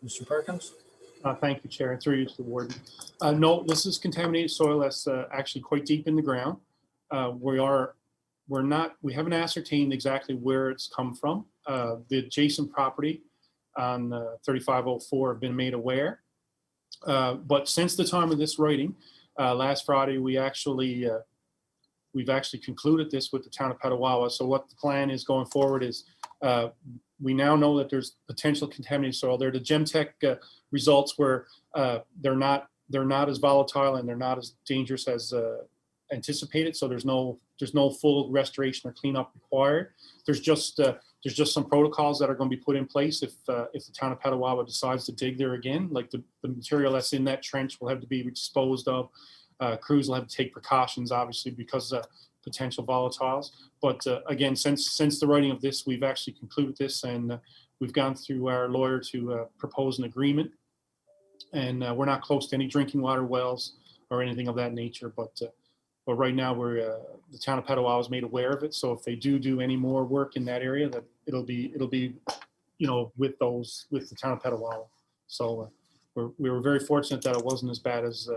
[SPEAKER 1] Mr. Perkins?
[SPEAKER 3] Thank you, Chair, and through you to the warden. No, this is contaminated soil that's actually quite deep in the ground. We haven't ascertained exactly where it's come from. The adjacent property on 3504 have been made aware. But since the time of this writing, last Friday, we've actually concluded this with the town of Petawa. So what the plan is going forward is we now know that there's potential contaminated soil there. The Gemtech results were they're not as volatile and they're not as dangerous as anticipated. So there's no full restoration or cleanup required. There's just some protocols that are going to be put in place if the town of Petawa decides to dig there again. Like the material that's in that trench will have to be disposed of. Crews will have to take precautions, obviously, because of potential volatiles. But again, since the writing of this, we've actually concluded this, and we've gone through our lawyer to propose an agreement. And we're not close to any drinking water wells or anything of that nature. But right now, the town of Petawa is made aware of it. So if they do any more work in that area, that it'll be with the town of Petawa. So we were very fortunate that it wasn't as bad as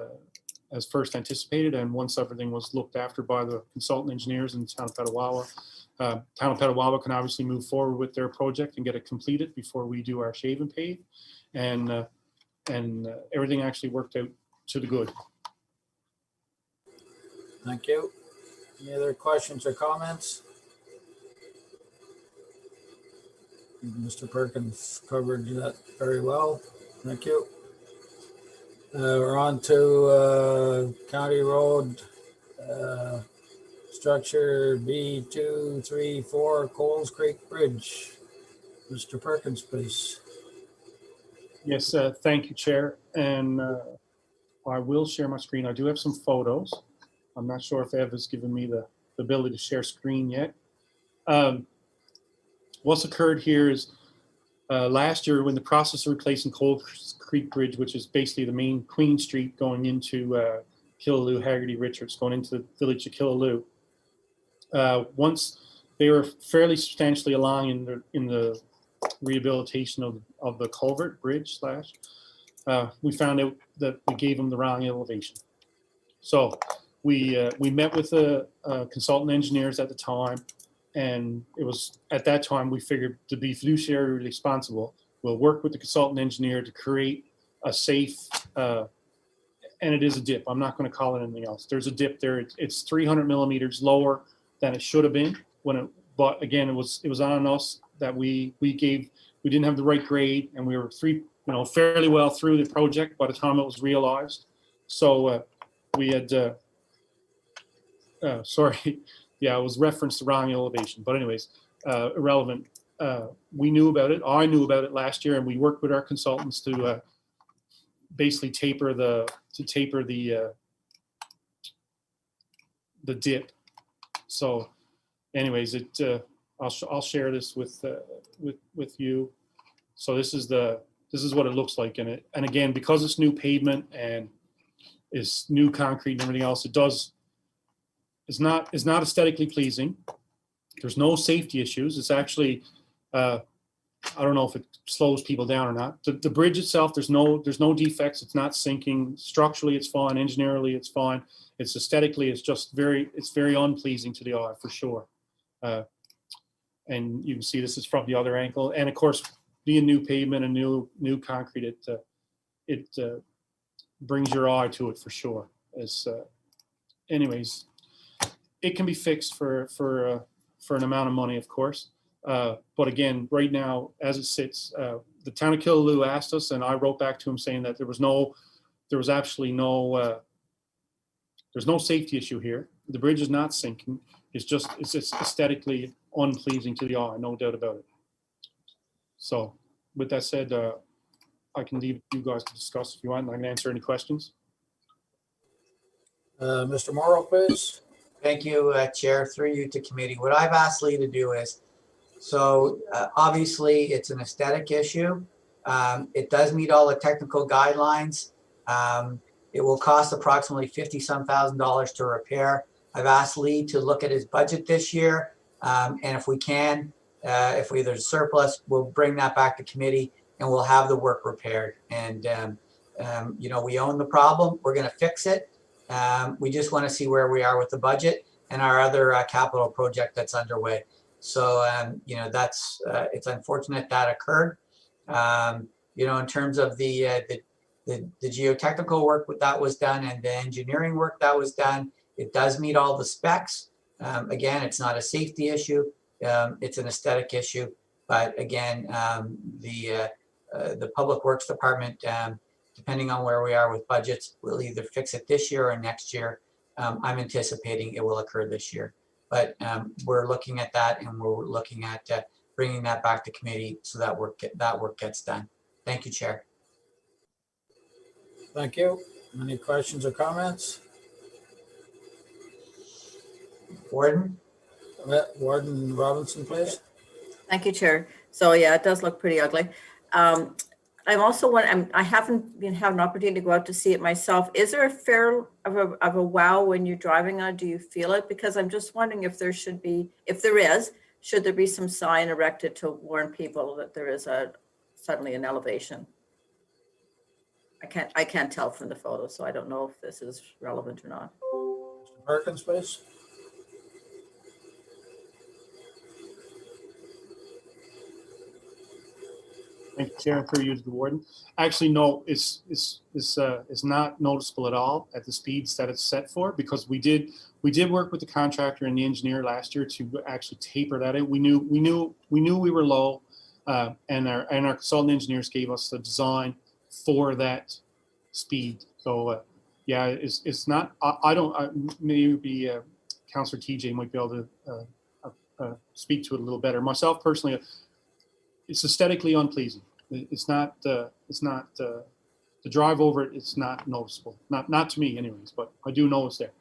[SPEAKER 3] first anticipated. And once everything was looked after by the consultant engineers in the town of Petawa, town of Petawa can obviously move forward with their project and get it completed before we do our shave and pave. And everything actually worked out to the good.
[SPEAKER 1] Thank you. Any other questions or comments? Mr. Perkins covered that very well. Thank you. We're on to County Road structure B234 Coles Creek Bridge. Mr. Perkins, please.
[SPEAKER 3] Yes, thank you, Chair. And I will share my screen. I do have some photos. I'm not sure if Ev has given me the ability to share screen yet. What's occurred here is last year, when the process of replacing Cold Creek Bridge, which is basically the main Queen Street going into Killaloe, Haggerty, Richards, going into the village of Killaloe, once they were fairly substantially along in the rehabilitation of the culvert bridge slash, we found out that we gave them the wrong elevation. So we met with the consultant engineers at the time, and it was at that time we figured, to be fiduciary responsible, we'll work with the consultant engineer to create a safe, and it is a dip. I'm not going to call it anything else. There's a dip there. It's 300 millimeters lower than it should have been but again, it was on us that we didn't have the right grade, and we were fairly well through the project by the time it was realized. So we had yeah, it was referenced the wrong elevation, but anyways, irrelevant. We knew about it. I knew about it last year, and we worked with our consultants to basically taper the dip. So anyways, I'll share this with you. So this is what it looks like in it. And again, because it's new pavement and it's new concrete and everything else, it's not aesthetically pleasing. There's no safety issues. It's actually, I don't know if it slows people down or not. The bridge itself, there's no defects. It's not sinking. Structurally, it's fine. Engineerily, it's fine. It's aesthetically, it's very unpleasing to the eye for sure. And you can see this is from the other angle. And of course, being new pavement and new concrete, it brings your eye to it for sure. Anyways, it can be fixed for an amount of money, of course. But again, right now, as it sits, the town of Killaloe asked us, and I wrote back to him saying that there's no safety issue here. The bridge is not sinking. It's just aesthetically unpleasing to the eye, no doubt about it. So with that said, I can leave you guys to discuss if you want, and I can answer any questions.
[SPEAKER 1] Mr. Morrow, please.
[SPEAKER 5] Thank you, Chair, through you to committee. What I've asked Lee to do is, so obviously it's an aesthetic issue. It does meet all the technical guidelines. It will cost approximately $50-some thousand to repair. I've asked Lee to look at his budget this year. And if we can, if there's a surplus, we'll bring that back to committee and we'll have the work repaired. And, we own the problem. We're going to fix it. We just want to see where we are with the budget and our other capital project that's underway. So, it's unfortunate that occurred. In terms of the geotechnical work that was done and the engineering work that was done, it does meet all the specs. Again, it's not a safety issue. It's an aesthetic issue. But again, the Public Works Department, depending on where we are with budgets, we'll either fix it this year or next year. I'm anticipating it will occur this year. But we're looking at that, and we're looking at bringing that back to committee so that work gets done. Thank you, Chair.
[SPEAKER 1] Thank you. Any questions or comments?
[SPEAKER 5] Warden?
[SPEAKER 1] Warden Robinson, please.
[SPEAKER 11] Thank you, Chair. So yeah, it does look pretty ugly. I'm also I haven't had an opportunity to go out to see it myself. Is there a fear of a wow when you're driving on it? Do you feel it? Because I'm just wondering if there should be, should there be some sign erected to warn people that there is suddenly an elevation? I can't tell from the photo, so I don't know if this is relevant or not.
[SPEAKER 1] Mr. Perkins, please.
[SPEAKER 3] Thank you, Chair, through you to the warden. Actually, no, it's not noticeable at all at the speeds that it's set for, because we did work with the contractor and the engineer last year to actually taper that in. We knew we were low, and our consultant engineers gave us the design for that speed. So yeah, it's not. Maybe Councillor TJ might be able to speak to it a little better. Myself personally, it's aesthetically unpleasing. It's not the drive over it. It's not noticeable. Not to me, anyways. But I do know it's there.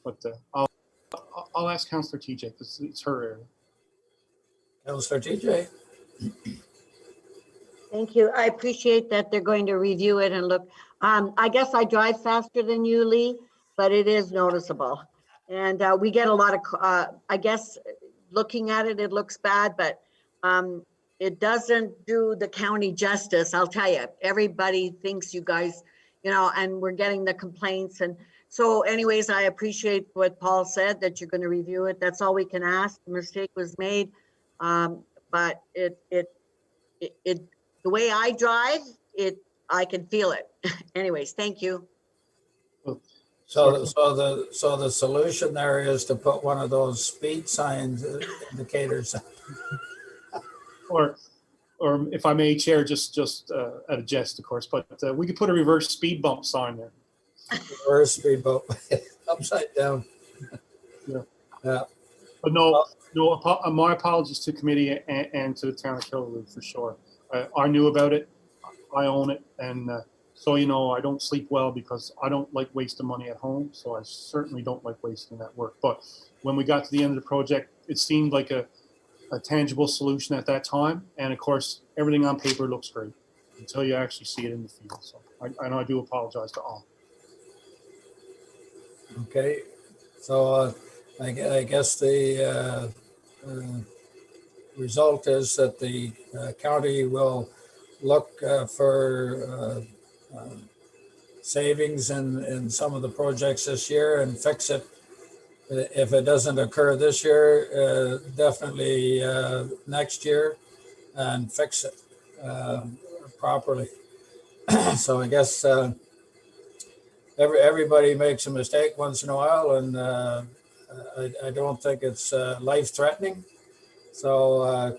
[SPEAKER 3] But I'll ask Councillor TJ because it's her area.
[SPEAKER 1] Councillor TJ.
[SPEAKER 7] Thank you. I appreciate that they're going to review it and look. I guess I drive faster than you, Lee, but it is noticeable. And we get a lot of, I guess, looking at it, it looks bad, but it doesn't do the county justice, I'll tell you. Everybody thinks you guys, you know, and we're getting the complaints. And so anyways, I appreciate what Paul said, that you're going to review it. That's all we can ask. The mistake was made. But the way I drive, I can feel it. Anyways, thank you.
[SPEAKER 1] So the solution there is to put one of those speed signs indicators.
[SPEAKER 3] Or if I may, Chair, just at a jest, of course, but we could put a reverse speed bump sign there.
[SPEAKER 1] Reverse speed bump, upside down.
[SPEAKER 3] Yeah.
[SPEAKER 1] Yeah.
[SPEAKER 3] But my apologies to committee and to the town of Killaloe for sure. I knew about it. I own it, and so you know, I don't sleep well because I don't like wasting money at home. So I certainly don't like wasting that work. But when we got to the end of the project, it seemed like a tangible solution at that time. And of course, everything on paper looks great until you actually see it in the field. So I know I do apologize to all.
[SPEAKER 1] Okay, so I guess the result is that the county will look for savings in some of the projects this year and fix it. If it doesn't occur this year, definitely next year, and fix it properly. So I guess everybody makes a mistake once in a while, and I don't think it's life-threatening. So I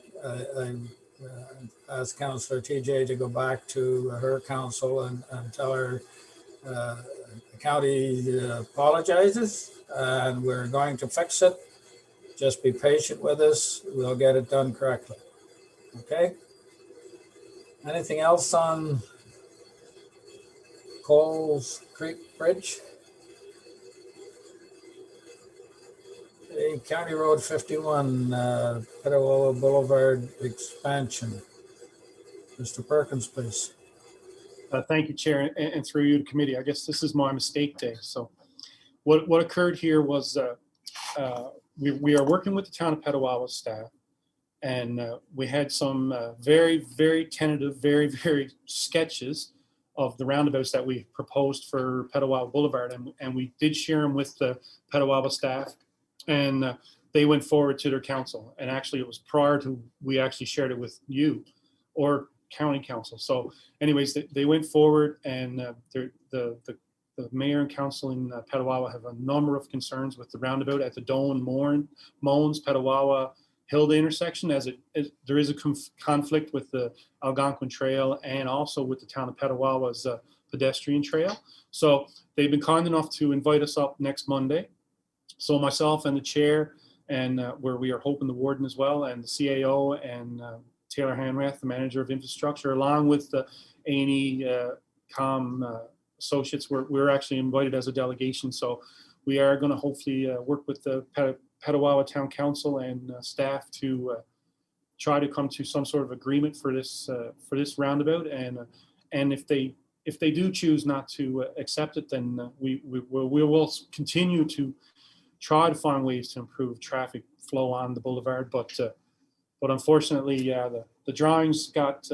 [SPEAKER 1] asked Councillor TJ to go back to her council and tell her the county apologizes and we're going to fix it. Just be patient with us. We'll get it done correctly. Okay? Anything else on Coles Creek Bridge? County Road 51, Petawa Boulevard expansion. Mr. Perkins, please.
[SPEAKER 3] Thank you, Chair, and through you to committee. I guess this is my mistake day. So what occurred here was we are working with the town of Petawa staff, and we had some very, very tentative, very, very sketches of the roundabouts that we proposed for Petawa Boulevard, and we did share them with the Petawa staff, and they went forward to their council. And actually, it was prior to we actually shared it with you or county council. So anyways, they went forward, and the mayor and council in Petawa have a number of concerns with the roundabout at the Doan Moans Petawa Hilda intersection, as there is a conflict with the Algonquin Trail and also with the town of Petawa's pedestrian trail. So they've been kind enough to invite us up next Monday. So myself and the chair, and where we are hoping the warden as well, and the CAO and Taylor Hanrath, the manager of infrastructure, along with the A&E associates, we're actually invited as a delegation. So we are going to hopefully work with the Petawa Town Council and staff to try to come to some sort of agreement for this roundabout. And if they do choose not to accept it, then we will continue to try to find ways to improve traffic flow on the boulevard. But unfortunately, yeah, the drawings got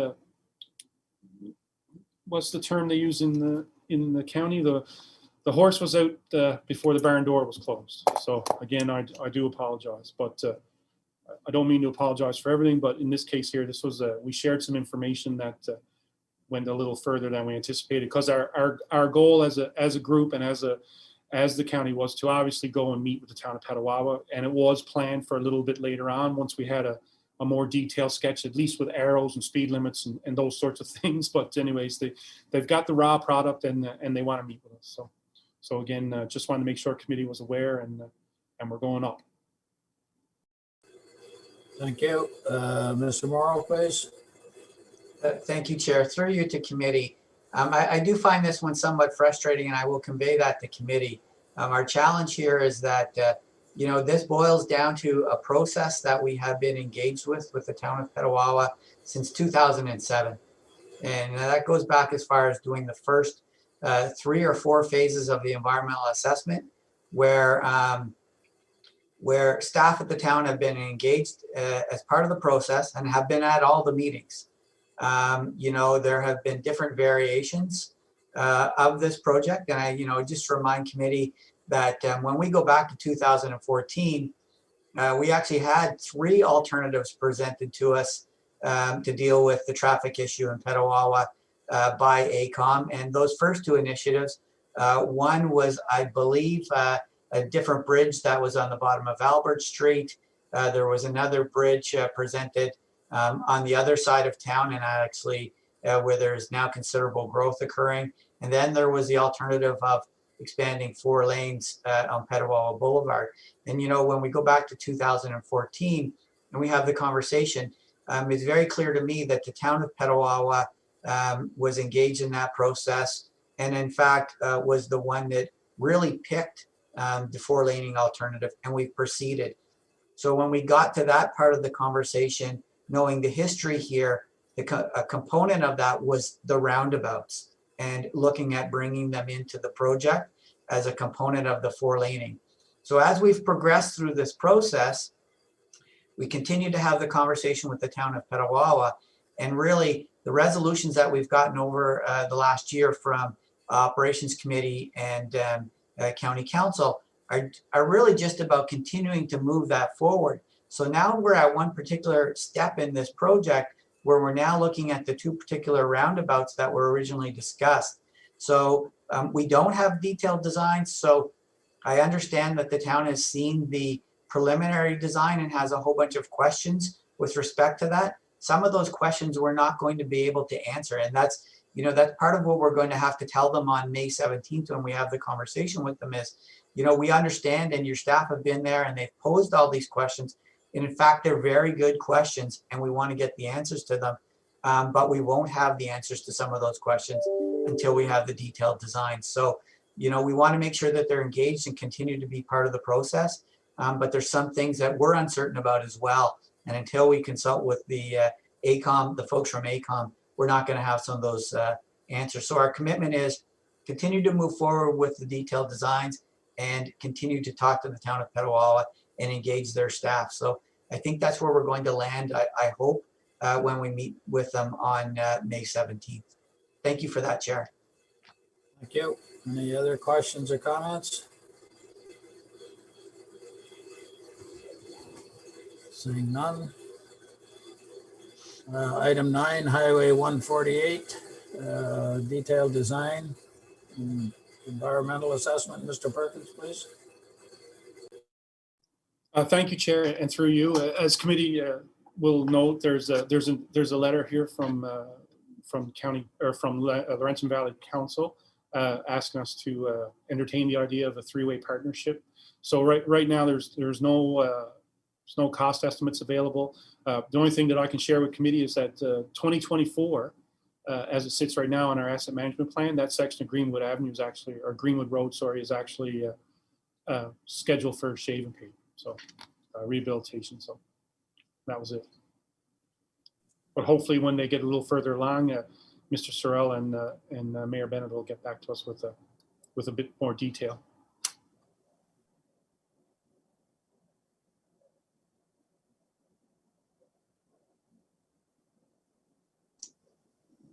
[SPEAKER 3] what's the term they use in the county? The horse was out before the barn door was closed. So again, I do apologize, but I don't mean to apologize for everything. But in this case here, this was we shared some information that went a little further than we anticipated, because our goal as a group and as the county was to obviously go and meet with the town of Petawa, and it was planned for a little bit later on once we had a more detailed sketch, at least with arrows and speed limits and those sorts of things. But anyways, they've got the raw product, and they want to meet with us. So again, just wanted to make sure committee was aware, and we're going up.
[SPEAKER 1] Thank you. Mr. Morrow, please.
[SPEAKER 5] Thank you, Chair. Through you to committee. I do find this one somewhat frustrating, and I will convey that to committee. Our challenge here is that, this boils down to a process that we have been engaged with the town of Petawa since 2007. And that goes back as far as doing the first 3 or 4 phases of the environmental assessment, where staff at the town have been engaged as part of the process and have been at all the meetings. There have been different variations of this project. And I, just remind committee that when we go back to 2014, we actually had 3 alternatives presented to us to deal with the traffic issue in Petawa by AECOM. And those first 2 initiatives, one was, I believe, a different bridge that was on the bottom of Albert Street. There was another bridge presented on the other side of town, and actually where there's now considerable growth occurring. And then there was the alternative of expanding 4 lanes on Petawa Boulevard. And when we go back to 2014 and we have the conversation, it's very clear to me that the town of Petawa was engaged in that process, and in fact was the one that really picked the 4-laning alternative, and we've proceeded. So when we got to that part of the conversation, knowing the history here, a component of that was the roundabouts and looking at bringing them into the project as a component of the 4-laning. So as we've progressed through this process, we continue to have the conversation with the town of Petawa, and really the resolutions that we've gotten over the last year from operations committee and county council are really just about continuing to move that forward. So now we're at one particular step in this project where we're now looking at the 2 particular roundabouts that were originally discussed. So we don't have detailed designs. So I understand that the town has seen the preliminary design and has a whole bunch of questions with respect to that. Some of those questions we're not going to be able to answer. And that's part of what we're going to have to tell them on May 17th when we have the conversation with them is, we understand, and your staff have been there and they've posed all these questions. And in fact, they're very good questions and we want to get the answers to them. But we won't have the answers to some of those questions until we have the detailed design. So, we want to make sure that they're engaged and continue to be part of the process. But there's some things that we're uncertain about as well. And until we consult with the AECOM, the folks from AECOM, we're not going to have some of those answers. So our commitment is continue to move forward with the detailed designs and continue to talk to the town of Petawa and engage their staff. So I think that's where we're going to land, I hope, when we meet with them on May 17th. Thank you for that, Chair.
[SPEAKER 1] Thank you. Any other questions or comments? Seeing none. Item 9, Highway 148, detailed design, environmental assessment. Mr. Perkins, please.
[SPEAKER 3] Thank you, Chair, and through you, as committee will note, there's a letter here from county or from Laurentian Valley Council asking us to entertain the idea of a 3-way partnership. So right now there's no cost estimates available. The only thing that I can share with committee is that 2024, as it sits right now on our asset management plan, that section of Greenwood Avenue is actually, or Greenwood Road, sorry, is actually scheduled for shave and paint. So rehabilitation. So that was it. But hopefully when they get a little further along, Mr. Sorrell and Mayor Bennett will get back to us with a bit more detail.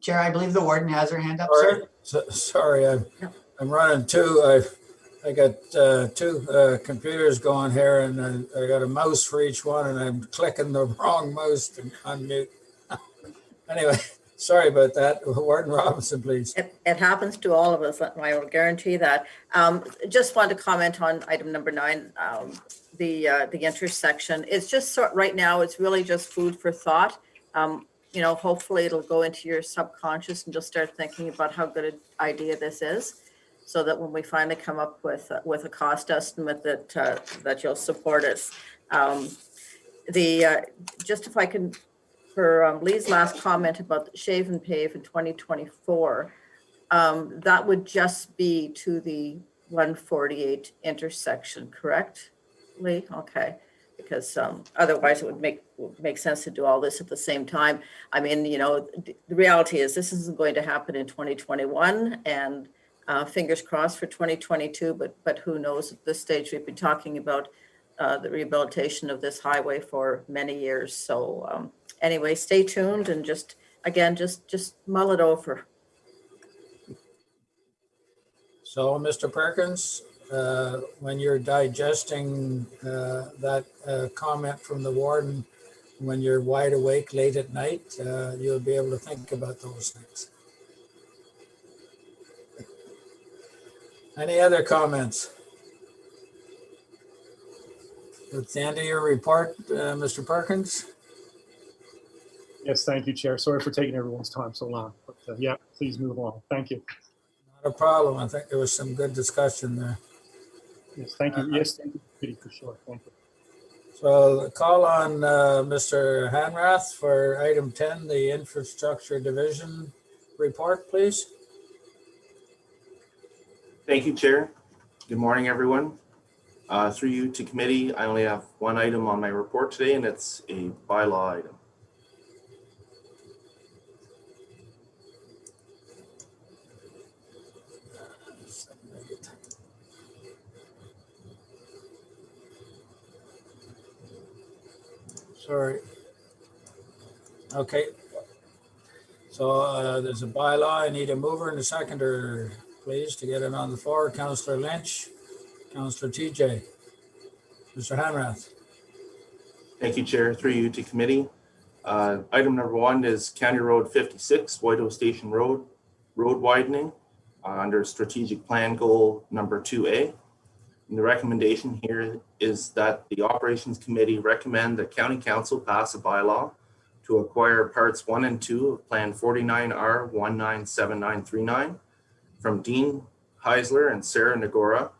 [SPEAKER 5] Chair, I believe the warden has her hand up,
[SPEAKER 1] Sorry,
[SPEAKER 5] sir.
[SPEAKER 1] sorry, I'm running 2. I got 2 computers going here, and I got a mouse for each one, and I'm clicking the wrong mouse to unmute. Anyway, sorry about that. Warden Robinson, please.
[SPEAKER 11] It happens to all of us, I will guarantee that. Just want to comment on item number 9, the intersection. It's just right now, it's really just food for thought. Hopefully it'll go into your subconscious and just start thinking about how good an idea this is, so that when we finally come up with a cost estimate that you'll support us. just if I can, for Lee's last comment about shave and pave in 2024, that would just be to the 148 intersection, correct, Lee? Okay, because otherwise it would make sense to do all this at the same time. I mean, you know, the reality is this isn't going to happen in 2021, and fingers crossed for 2022, but who knows? At this stage, we've been talking about the rehabilitation of this highway for many years. So anyway, stay tuned and just mull it over.
[SPEAKER 1] So, Mr. Perkins, when you're digesting that comment from the warden, when you're wide awake late at night, you'll be able to think about those things. Any other comments? That's the end of your report, Mr. Perkins.
[SPEAKER 3] Yes, thank you, Chair. Sorry for taking everyone's time so long, but yeah, please move along. Thank you.
[SPEAKER 1] Not a problem. I think there was some good discussion there.
[SPEAKER 3] Yes, thank you. Yes, thank you, Committee, for sure. Thank you.
[SPEAKER 1] So call on Mr. Hanrath for item 10, the Infrastructure Division report, please.
[SPEAKER 12] Thank you, Chair. Good morning, everyone. Through you to committee, I only have one item on my report today, and it's a bylaw item.
[SPEAKER 1] Sorry. Okay. So there's a bylaw. I need a mover and a seconder, please, to get it on the floor. Councillor Lynch, Councillor TJ, Mr. Hanrath.
[SPEAKER 12] Thank you, Chair. Through you to committee. Item number one is County Road 56, Whitehall Station Road widening under strategic plan goal number 2A. And the recommendation here is that the Operations Committee recommend that County Council pass a bylaw to acquire parts 1 and 2 of Plan 49R 197939 from Dean Heisler and Sarah Nagora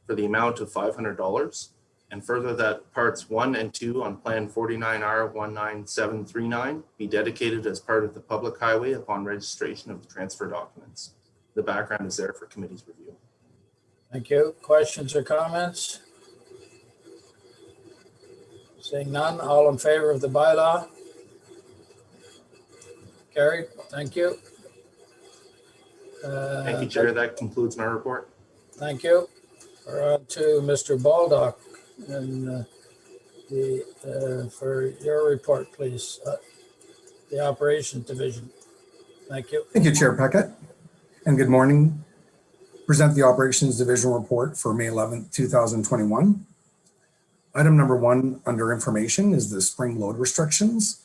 [SPEAKER 12] for the amount of $500, and further that parts 1 and 2 on Plan 49R 19739 be dedicated as part of the public highway upon registration of the transfer documents. The background is there for committee's review.
[SPEAKER 1] Thank you. Questions or comments? Seeing none, all in favor of the bylaw? Carried. Thank you.
[SPEAKER 12] Thank you, Chair. That concludes my report.
[SPEAKER 1] Thank you. We're on to Mr. Baldock and for your report, please. The Operations Division. Thank you.
[SPEAKER 13] Thank you, Chair Peckett, and good morning. Present the Operations Division report for May 11th, 2021. Item number 1 under information is the spring load restrictions.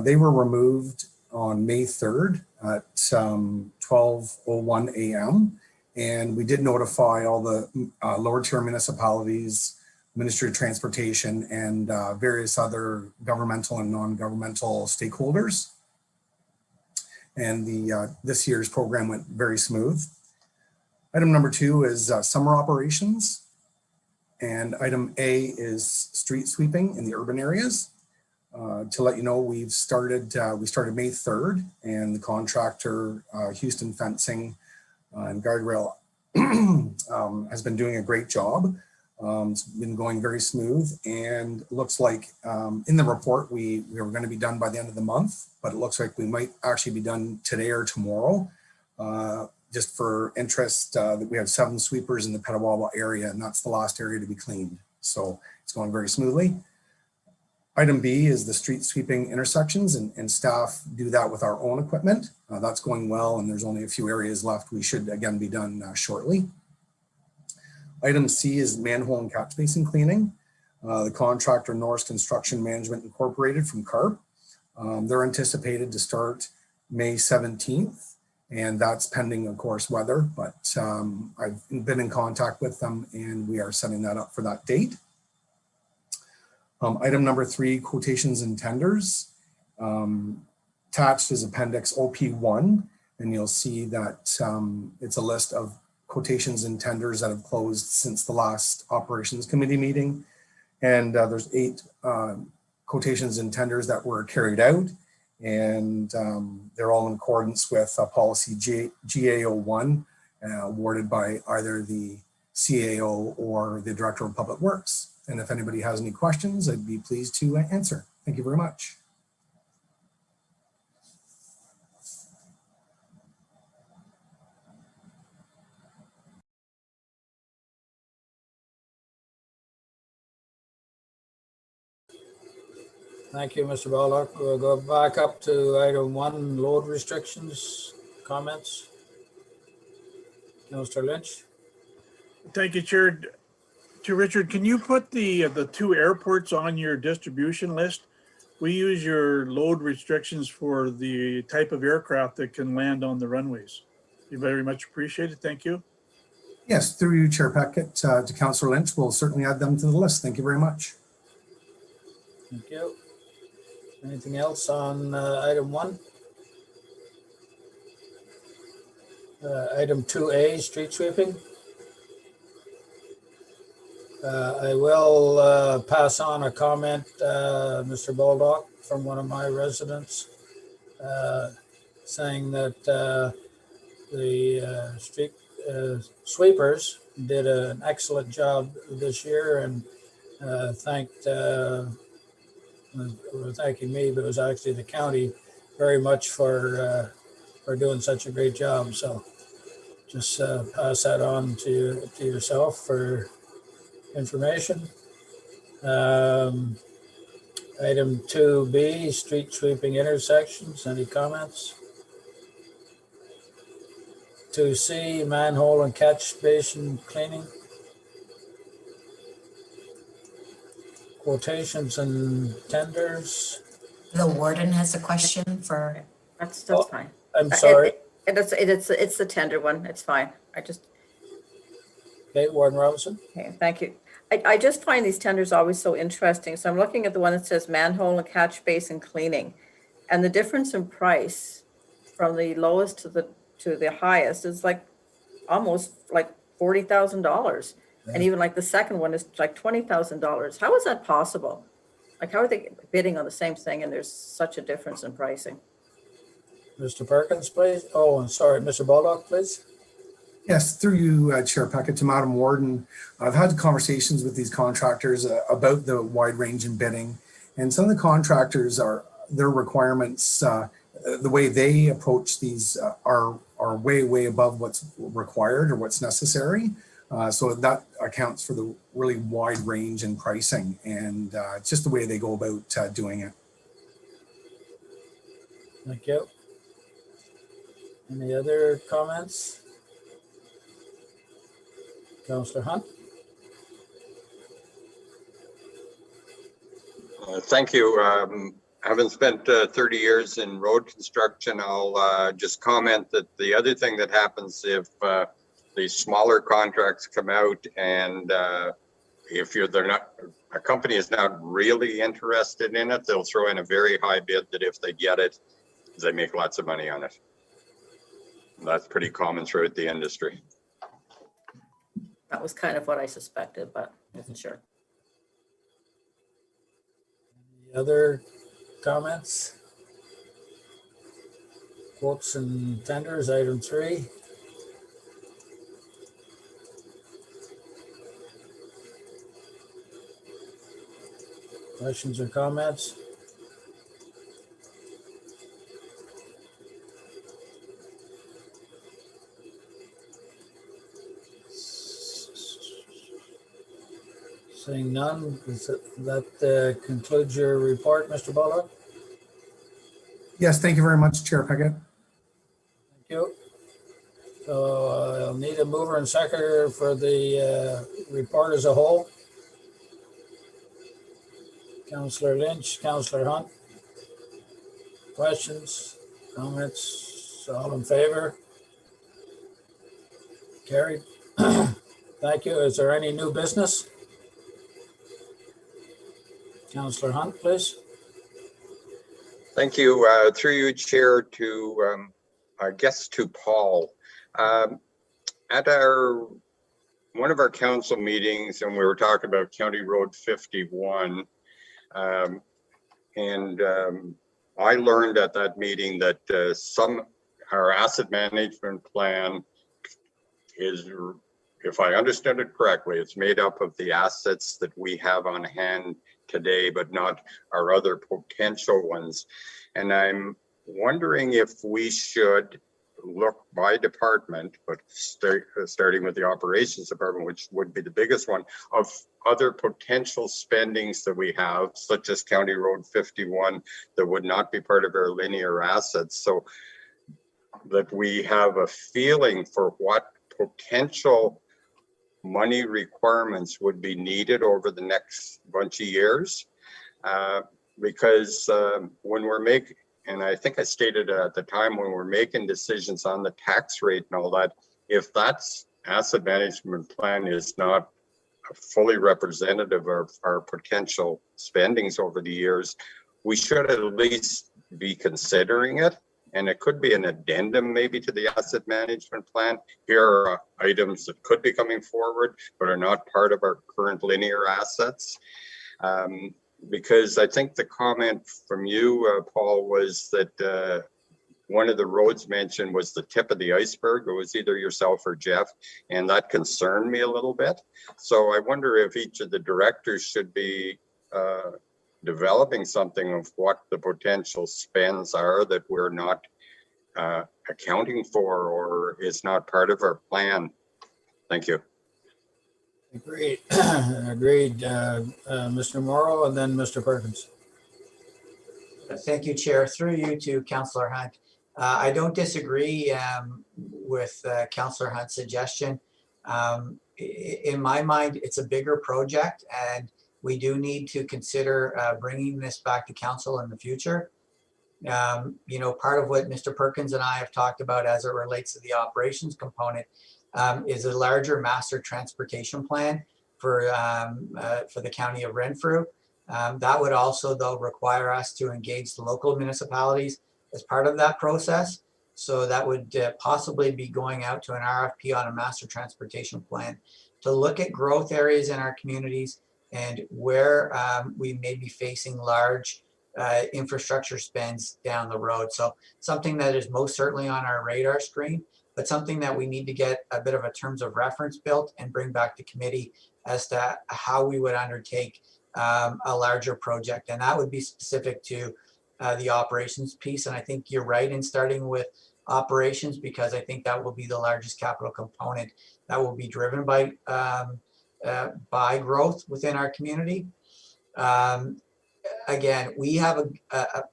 [SPEAKER 13] They were removed on May 3rd at 12:01 a.m. And we did notify all the lower tier municipalities, Ministry of Transportation, and various other governmental and non-governmental stakeholders. And this year's program went very smooth. Item number 2 is summer operations. And item A is street sweeping in the urban areas. To let you know, we started May 3rd, and the contractor, Houston Fencing and Guardrail, has been doing a great job. It's been going very smooth, and looks like in the report we were going to be done by the end of the month, but it looks like we might actually be done today or tomorrow. Just for interest, that we have 7 sweepers in the Petawa area, and that's the last area to be cleaned. So it's going very smoothly. Item B is the street sweeping intersections, and staff do that with our own equipment. That's going well, and there's only a few areas left. We should again be done shortly. Item C is manhole and catch basin cleaning. The contractor Norris Construction Management Incorporated from CARP. They're anticipated to start May 17th. And that's pending, of course, weather, but I've been in contact with them, and we are setting that up for that date. Item number 3, quotations and tenders. Attached is Appendix OP1, and you'll see that it's a list of quotations and tenders that have closed since the last Operations Committee meeting. And there's 8 quotations and tenders that were carried out. And they're all in accordance with policy GA01 awarded by either the CAO or the Director of Public Works. And if anybody has any questions, I'd be pleased to answer. Thank you very much.
[SPEAKER 1] Thank you, Mr. Baldock. We'll go back up to item 1, load restrictions, comments. Councillor Lynch.
[SPEAKER 8] Thank you, Chair. To Richard, can you put the 2 airports on your distribution list? We use your load restrictions for the type of aircraft that can land on the runways. You very much appreciate it. Thank you.
[SPEAKER 13] Yes, through you, Chair Peckett, to Councillor Lynch. We'll certainly add them to the list. Thank you very much.
[SPEAKER 1] Thank you. Anything else on item 1? Item 2A, street sweeping. I will pass on a comment, Mr. Baldock, from one of my residents, saying that the street sweepers did an excellent job this year, and were thanking me, but it was actually the county very much for doing such a great job. So just pass that on to yourself for information. Item 2B, street sweeping intersections. Any comments? 2C, manhole and catch basin cleaning. Quotations and tenders.
[SPEAKER 2] The warden has a question for,
[SPEAKER 11] That's fine.
[SPEAKER 1] I'm sorry.
[SPEAKER 11] It's the tender one. It's fine.
[SPEAKER 1] Okay, Warden Robinson.
[SPEAKER 11] Okay, thank you. I just find these tenders always so interesting. So I'm looking at the one that says manhole and catch basin cleaning, and the difference in price from the lowest to the highest is like almost like $40,000. And even like the second one is like $20,000. How is that possible? Like, how are they bidding on the same thing and there's such a difference in pricing?
[SPEAKER 1] Mr. Perkins, please. Oh, I'm sorry, Mr. Baldock, please.
[SPEAKER 13] Yes, through you, Chair Peckett, to Madam Warden. I've had conversations with these contractors about the wide range in bidding, and some of the contractors their requirements, the way they approach these are way above what's required or what's necessary. So that accounts for the really wide range in pricing, and it's just the way they go about doing it.
[SPEAKER 1] Thank you. Any other comments? Councillor Hunt.
[SPEAKER 4] Thank you. Having spent 30 years in road construction, I'll just comment that the other thing that happens if these smaller contracts come out, and if a company is not really interested in it, they'll throw in a very high bid that if they get it, they make lots of money on it. That's pretty common throughout the industry.
[SPEAKER 11] That was kind of what I suspected, but I wasn't sure.
[SPEAKER 1] Any other comments? Quotes and tenders, item 3. Questions or comments? Seeing none, that concludes your report, Mr. Baldock?
[SPEAKER 13] Yes, thank you very much, Chair Peckett.
[SPEAKER 1] Thank you. So I'll need a mover and seconder for the report as a whole. Councillor Lynch, Councillor Hunt. Questions, comments, all in favor? Carried. Thank you. Is there any new business? Councillor Hunt, please.
[SPEAKER 4] Thank you. Through you, Chair, to I guess to Paul. At one of our council meetings, and we were talking about County Road 51, And I learned at that meeting that our asset management plan is, if I understand it correctly, it's made up of the assets that we have on hand today, but not our other potential ones. And I'm wondering if we should look by department, but starting with the operations department, which would be the biggest one, of other potential spendings that we have, such as County Road 51, that would not be part of our linear assets, so that we have a feeling for what potential money requirements would be needed over the next bunch of years. Because when we're making, and I think I stated at the time, when we're making decisions on the tax rate and all that, if that's asset management plan is not fully representative of our potential spendings over the years, we should at least be considering it. And it could be an addendum maybe to the asset management plan. Here are items that could be coming forward, but are not part of our current linear assets. Because I think the comment from you, Paul, was that one of the roads mentioned was the tip of the iceberg. It was either yourself or Jeff, and that concerned me a little bit. So I wonder if each of the directors should be developing something of what the potential spends are that we're not accounting for or is not part of our plan. Thank you.
[SPEAKER 1] Agreed. Agreed. Mr. Morrow and then Mr. Perkins.
[SPEAKER 5] Thank you, Chair. Through you to Councillor Hunt. I don't disagree with Councillor Hunt's suggestion. In my mind, it's a bigger project, and we do need to consider bringing this back to council in the future. You know, part of what Mr. Perkins and I have talked about as it relates to the operations component is a larger master transportation plan for the county of Renfrew. That would also, though, require us to engage the local municipalities as part of that process. So that would possibly be going out to an RFP on a master transportation plan to look at growth areas in our communities and where we may be facing large infrastructure spends down the road. So something that is most certainly on our radar screen, but something that we need to get a bit of a terms of reference built and bring back to committee as to how we would undertake a larger project. And that would be specific to the operations piece. And I think you're right in starting with operations, because I think that will be the largest capital component that will be driven by growth within our community. Again, we have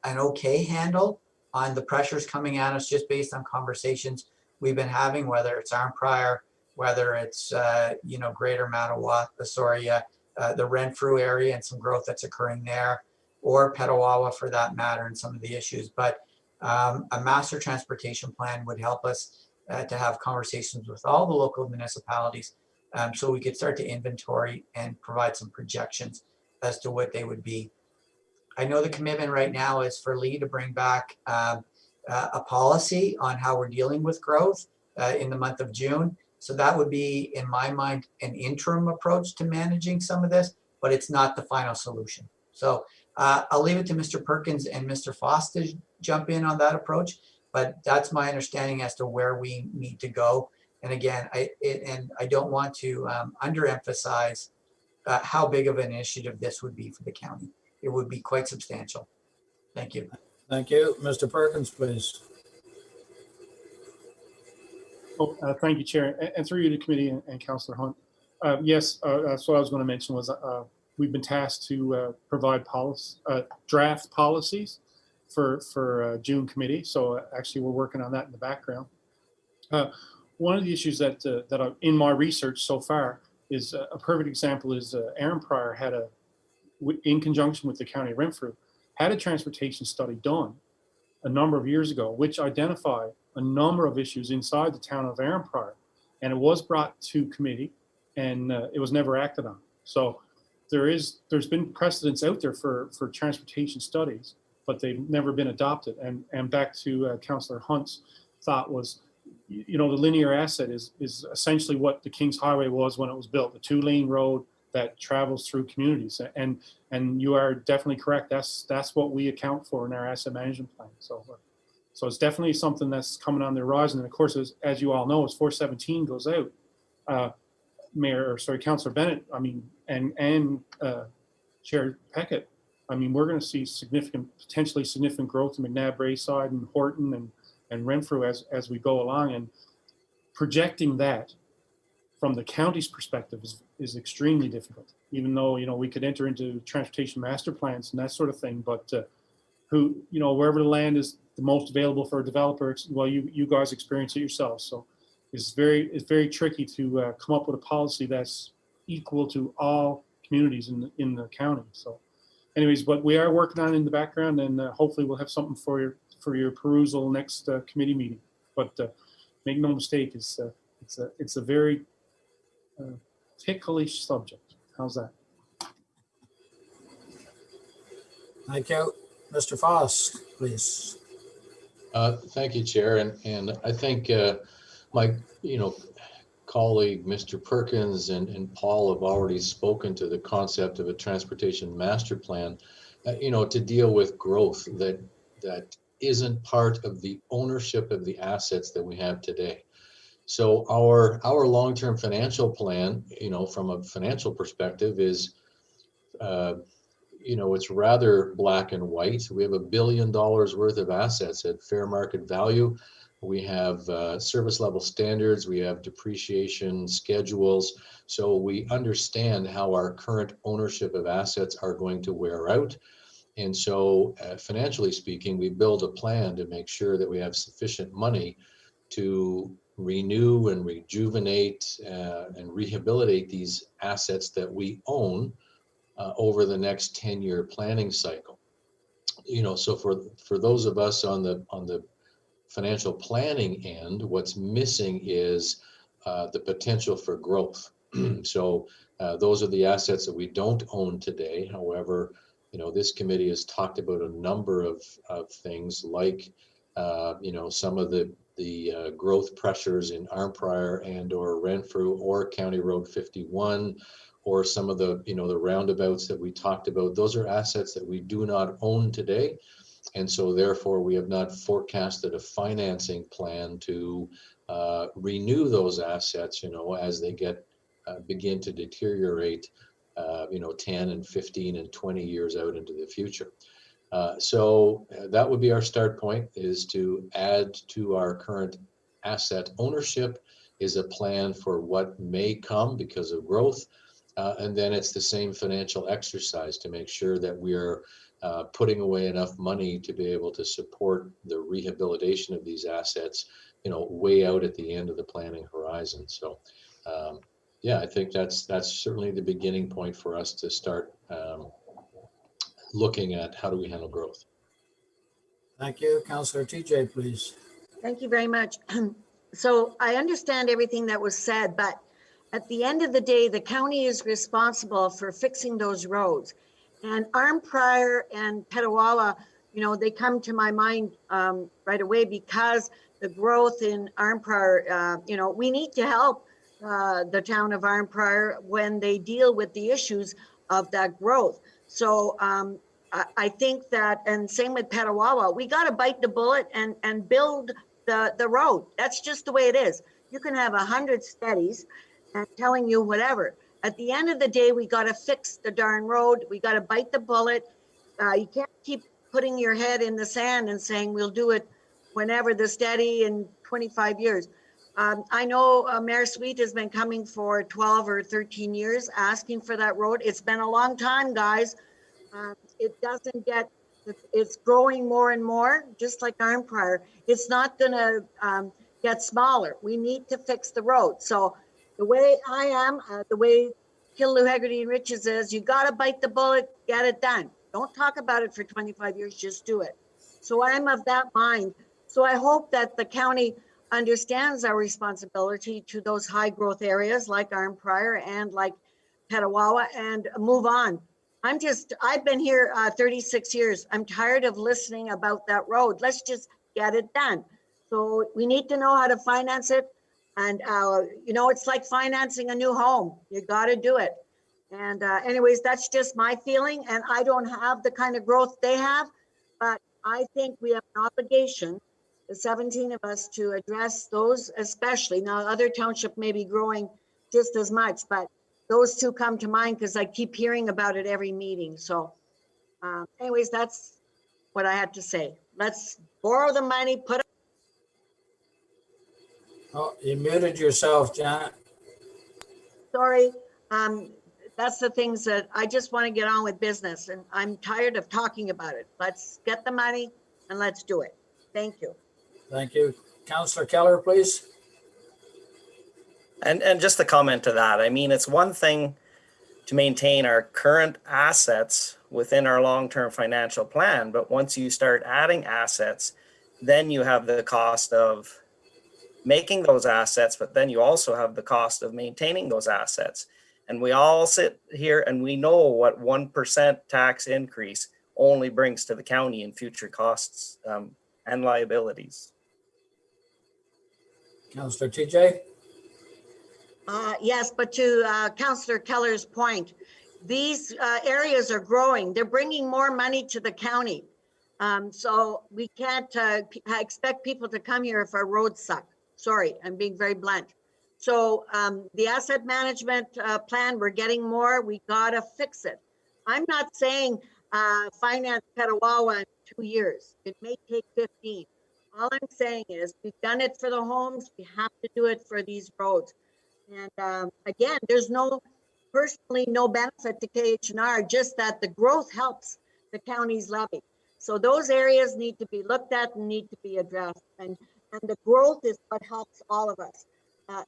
[SPEAKER 5] an okay handle on the pressures coming at us just based on conversations we've been having, whether it's Arnprior, whether it's you know, Greater Matawa, the Renfrew area and some growth that's occurring there, or Petawa for that matter, and some of the issues. But a master transportation plan would help us to have conversations with all the local municipalities, so we could start to inventory and provide some projections as to what they would be. I know the commitment right now is for Lee to bring back a policy on how we're dealing with growth in the month of June. So that would be, in my mind, an interim approach to managing some of this, but it's not the final solution. So I'll leave it to Mr. Perkins and Mr. Foss to jump in on that approach, but that's my understanding as to where we need to go. And again, I don't want to underemphasize how big of an initiative this would be for the county. It would be quite substantial. Thank you.
[SPEAKER 1] Thank you. Mr. Perkins, please.
[SPEAKER 3] Thank you, Chair, and through you to committee and Councillor Hunt. Yes, that's what I was going to mention was we've been tasked to provide draft policies for June committee. So actually, we're working on that in the background. One of the issues that in my research so far is a perfect example is Arnprior had in conjunction with the County of Renfrew, had a transportation study done a number of years ago, which identified a number of issues inside the town of Arnprior, and it was brought to committee, and it was never acted on. So there's been precedents out there for transportation studies, but they've never been adopted. And back to Councillor Hunt's thought was, you know, the linear asset is essentially what the King's Highway was when it was built, the 2-lane road that travels through communities. And you are definitely correct. That's what we account for in our asset management plan. So it's definitely something that's coming on the horizon. And of course, as you all know, as 417 goes out, Councillor Bennett, I mean, and Chair Peckett, I mean, we're going to see potentially significant growth in McNabb Braeside and Horton and Renfrew as we go along. And projecting that from the county's perspective is extremely difficult, even though, we could enter into transportation master plans and that sort of thing. But wherever the land is the most available for a developer, well, you guys experience it yourselves. So it's very tricky to come up with a policy that's equal to all communities in the county. So anyways, but we are working on it in the background, and hopefully we'll have something for your perusal next committee meeting. But make no mistake, it's a very ticklish subject. How's that?
[SPEAKER 1] Thank you. Mr. Foss, please.
[SPEAKER 6] Thank you, Chair. And I think my colleague, Mr. Perkins and Paul have already spoken to the concept of a transportation master plan, to deal with growth that isn't part of the ownership of the assets that we have today. So our long-term financial plan, from a financial perspective is, it's rather black and white. We have $1 billion worth of assets at fair market value. We have service level standards. We have depreciation schedules. So we understand how our current ownership of assets are going to wear out. And so financially speaking, we build a plan to make sure that we have sufficient money to renew and rejuvenate and rehabilitate these assets that we own over the next 10-year planning cycle. So for those of us on the financial planning end, what's missing is the potential for growth. So those are the assets that we don't own today. However, this committee has talked about a number of things like, some of the growth pressures in Arnprior and or Renfrew or County Road 51, or some of the, the roundabouts that we talked about. Those are assets that we do not own today. And so therefore we have not forecasted a financing plan to renew those assets, as they begin to deteriorate, 10 and 15 and 20 years out into the future. So that would be our start point, is to add to our current asset ownership is a plan for what may come because of growth. And then it's the same financial exercise to make sure that we're putting away enough money to be able to support the rehabilitation of these assets, way out at the end of the planning horizon. So yeah, I think that's certainly the beginning point for us to start looking at how do we handle growth.
[SPEAKER 1] Thank you. Councillor TJ, please.
[SPEAKER 7] Thank you very much. So I understand everything that was said, but at the end of the day, the county is responsible for fixing those roads. And Arnprior and Petawa, they come to my mind right away because the growth in Arnprior, we need to help the town of Arnprior when they deal with the issues of that growth. So I think that, and same with Petawa, we got to bite the bullet and build the road. That's just the way it is. You can have 100 studies and telling you whatever. At the end of the day, we got to fix the darn road. We got to bite the bullet. You can't keep putting your head in the sand and saying we'll do it whenever the steady in 25 years. I know Mayor Sweet has been coming for 12 or 13 years asking for that road. It's been a long time, guys. It doesn't get, it's growing more and more, just like Arnprior. It's not gonna get smaller. We need to fix the road. So the way I am, the way Killaloe, Hegarty and Riches is, you gotta bite the bullet, get it done. Don't talk about it for 25 years, just do it. So I'm of that mind. So I hope that the county understands our responsibility to those high growth areas like Arnprior and like Petawa and move on. I've been here 36 years. I'm tired of listening about that road. Let's just get it done. So we need to know how to finance it. And, it's like financing a new home. You got to do it. And anyways, that's just my feeling, and I don't have the kind of growth they have, but I think we have an obligation, the 17 of us, to address those especially. Now, other township may be growing just as much, but those two come to mind because I keep hearing about it every meeting. So anyways, that's what I had to say. Let's borrow the money, put it.
[SPEAKER 1] Oh, you muted yourself, Janet.
[SPEAKER 7] Sorry. That's the things that I just want to get on with business, and I'm tired of talking about it. Let's get the money and let's do it. Thank you.
[SPEAKER 1] Thank you. Councillor Keller, please.
[SPEAKER 9] And just a comment to that, I mean, it's one thing to maintain our current assets within our long-term financial plan, but once you start adding assets, then you have the cost of making those assets, but then you also have the cost of maintaining those assets. And we all sit here and we know what 1% tax increase only brings to the county in future costs and liabilities.
[SPEAKER 1] Councillor TJ.
[SPEAKER 7] Yes, but to Councillor Keller's point, these areas are growing. They're bringing more money to the county. So we can't expect people to come here if our roads suck. Sorry, I'm being very blunt. So the asset management plan, we're getting more. We gotta fix it. I'm not saying finance Petawa in 2 years. It may take 15. All I'm saying is we've done it for the homes. We have to do it for these roads. And again, there's personally no benefit to KH&R, just that the growth helps the county's levy. So those areas need to be looked at and need to be addressed. And the growth is what helps all of us.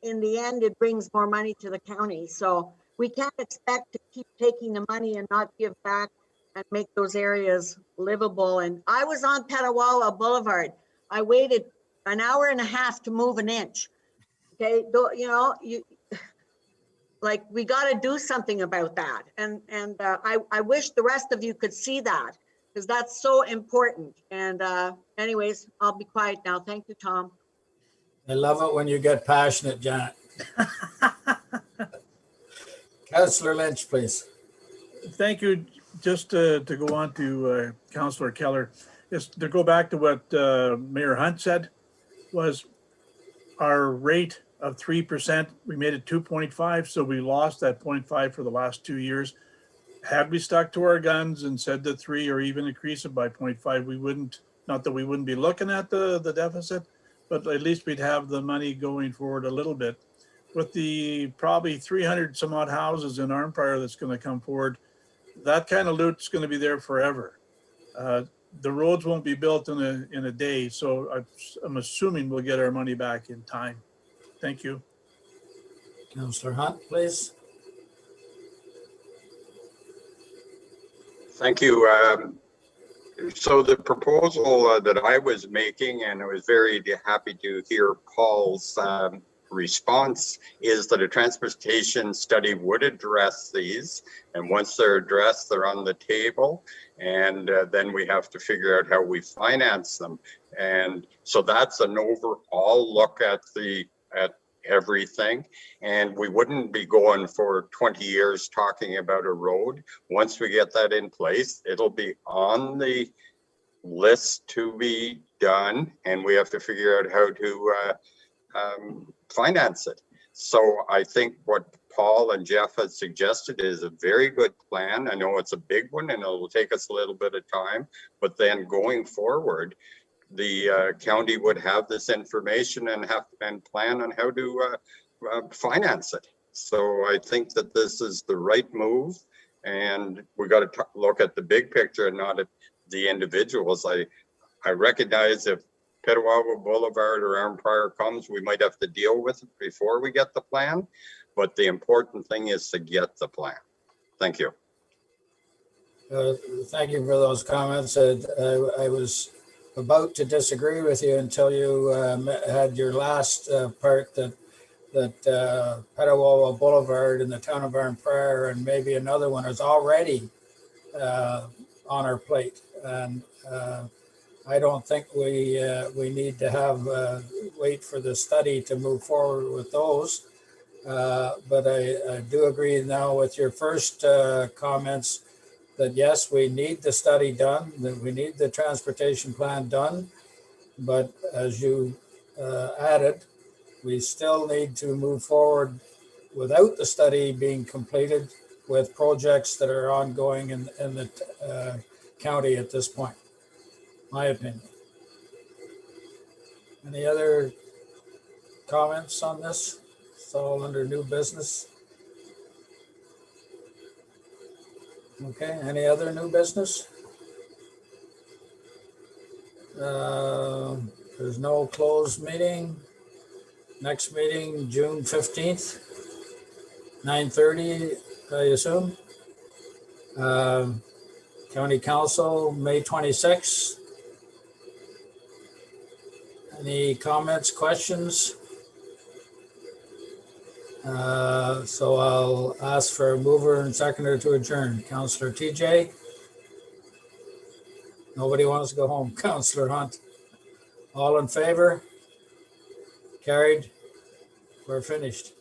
[SPEAKER 7] In the end, it brings more money to the county. So we can't expect to keep taking the money and not give back and make those areas livable. And I was on Petawa Boulevard. I waited an hour and a half to move an inch. Okay, you know, we got to do something about that. And I wish the rest of you could see that, because that's so important. And anyways, I'll be quiet now. Thank you, Tom.
[SPEAKER 1] I love it when you get passionate, Janet. Councillor Lynch, please.
[SPEAKER 8] Thank you. Just to go on to Councillor Keller, just to go back to what Mayor Hunt said, was our rate of 3%, we made it 2.5, so we lost that 0.5 for the last 2 years. Had we stuck to our guns and said the 3 or even increase it by 0.5, we wouldn't, not that we wouldn't be looking at the deficit, but at least we'd have the money going forward a little bit. With the probably 300 some odd houses in Arnprior that's going to come forward, that kind of loot's going to be there forever. The roads won't be built in a day, so I'm assuming we'll get our money back in time. Thank you.
[SPEAKER 1] Councillor Hunt, please.
[SPEAKER 4] Thank you. So the proposal that I was making, and I was very happy to hear Paul's response, is that a transportation study would address these. And once they're addressed, they're on the table. And then we have to figure out how we finance them. And so that's an overall look at everything. And we wouldn't be going for 20 years talking about a road. Once we get that in place, it'll be on the list to be done. And we have to figure out how to finance it. So I think what Paul and Jeff has suggested is a very good plan. I know it's a big one and it'll take us a little bit of time, but then going forward, the county would have this information and plan on how to finance it. So I think that this is the right move, and we got to look at the big picture and not at the individuals. I recognize if Petawa Boulevard or Arnprior comes, we might have to deal with it before we get the plan, but the important thing is to get the plan. Thank you.
[SPEAKER 1] Thank you for those comments. I was about to disagree with you until you had your last part that Petawa Boulevard in the town of Renfrew and maybe another one is already on our plate. And I don't think we need to have wait for the study to move forward with those. But I do agree now with your first comments that yes, we need the study done, that we need the transportation plan done. But as you added, we still need to move forward without the study being completed with projects that are ongoing in the county at this point, my opinion. Any other comments on this? It's all under new business. Okay, any other new business? There's no closed meeting. Next meeting, June 15th, 9:30, I assume. County Council, May 26th. Any comments, questions? So I'll ask for a mover and seconder to adjourn. Councillor TJ? Nobody wants to go home. Councillor Hunt? All in favor? Carried. We're finished.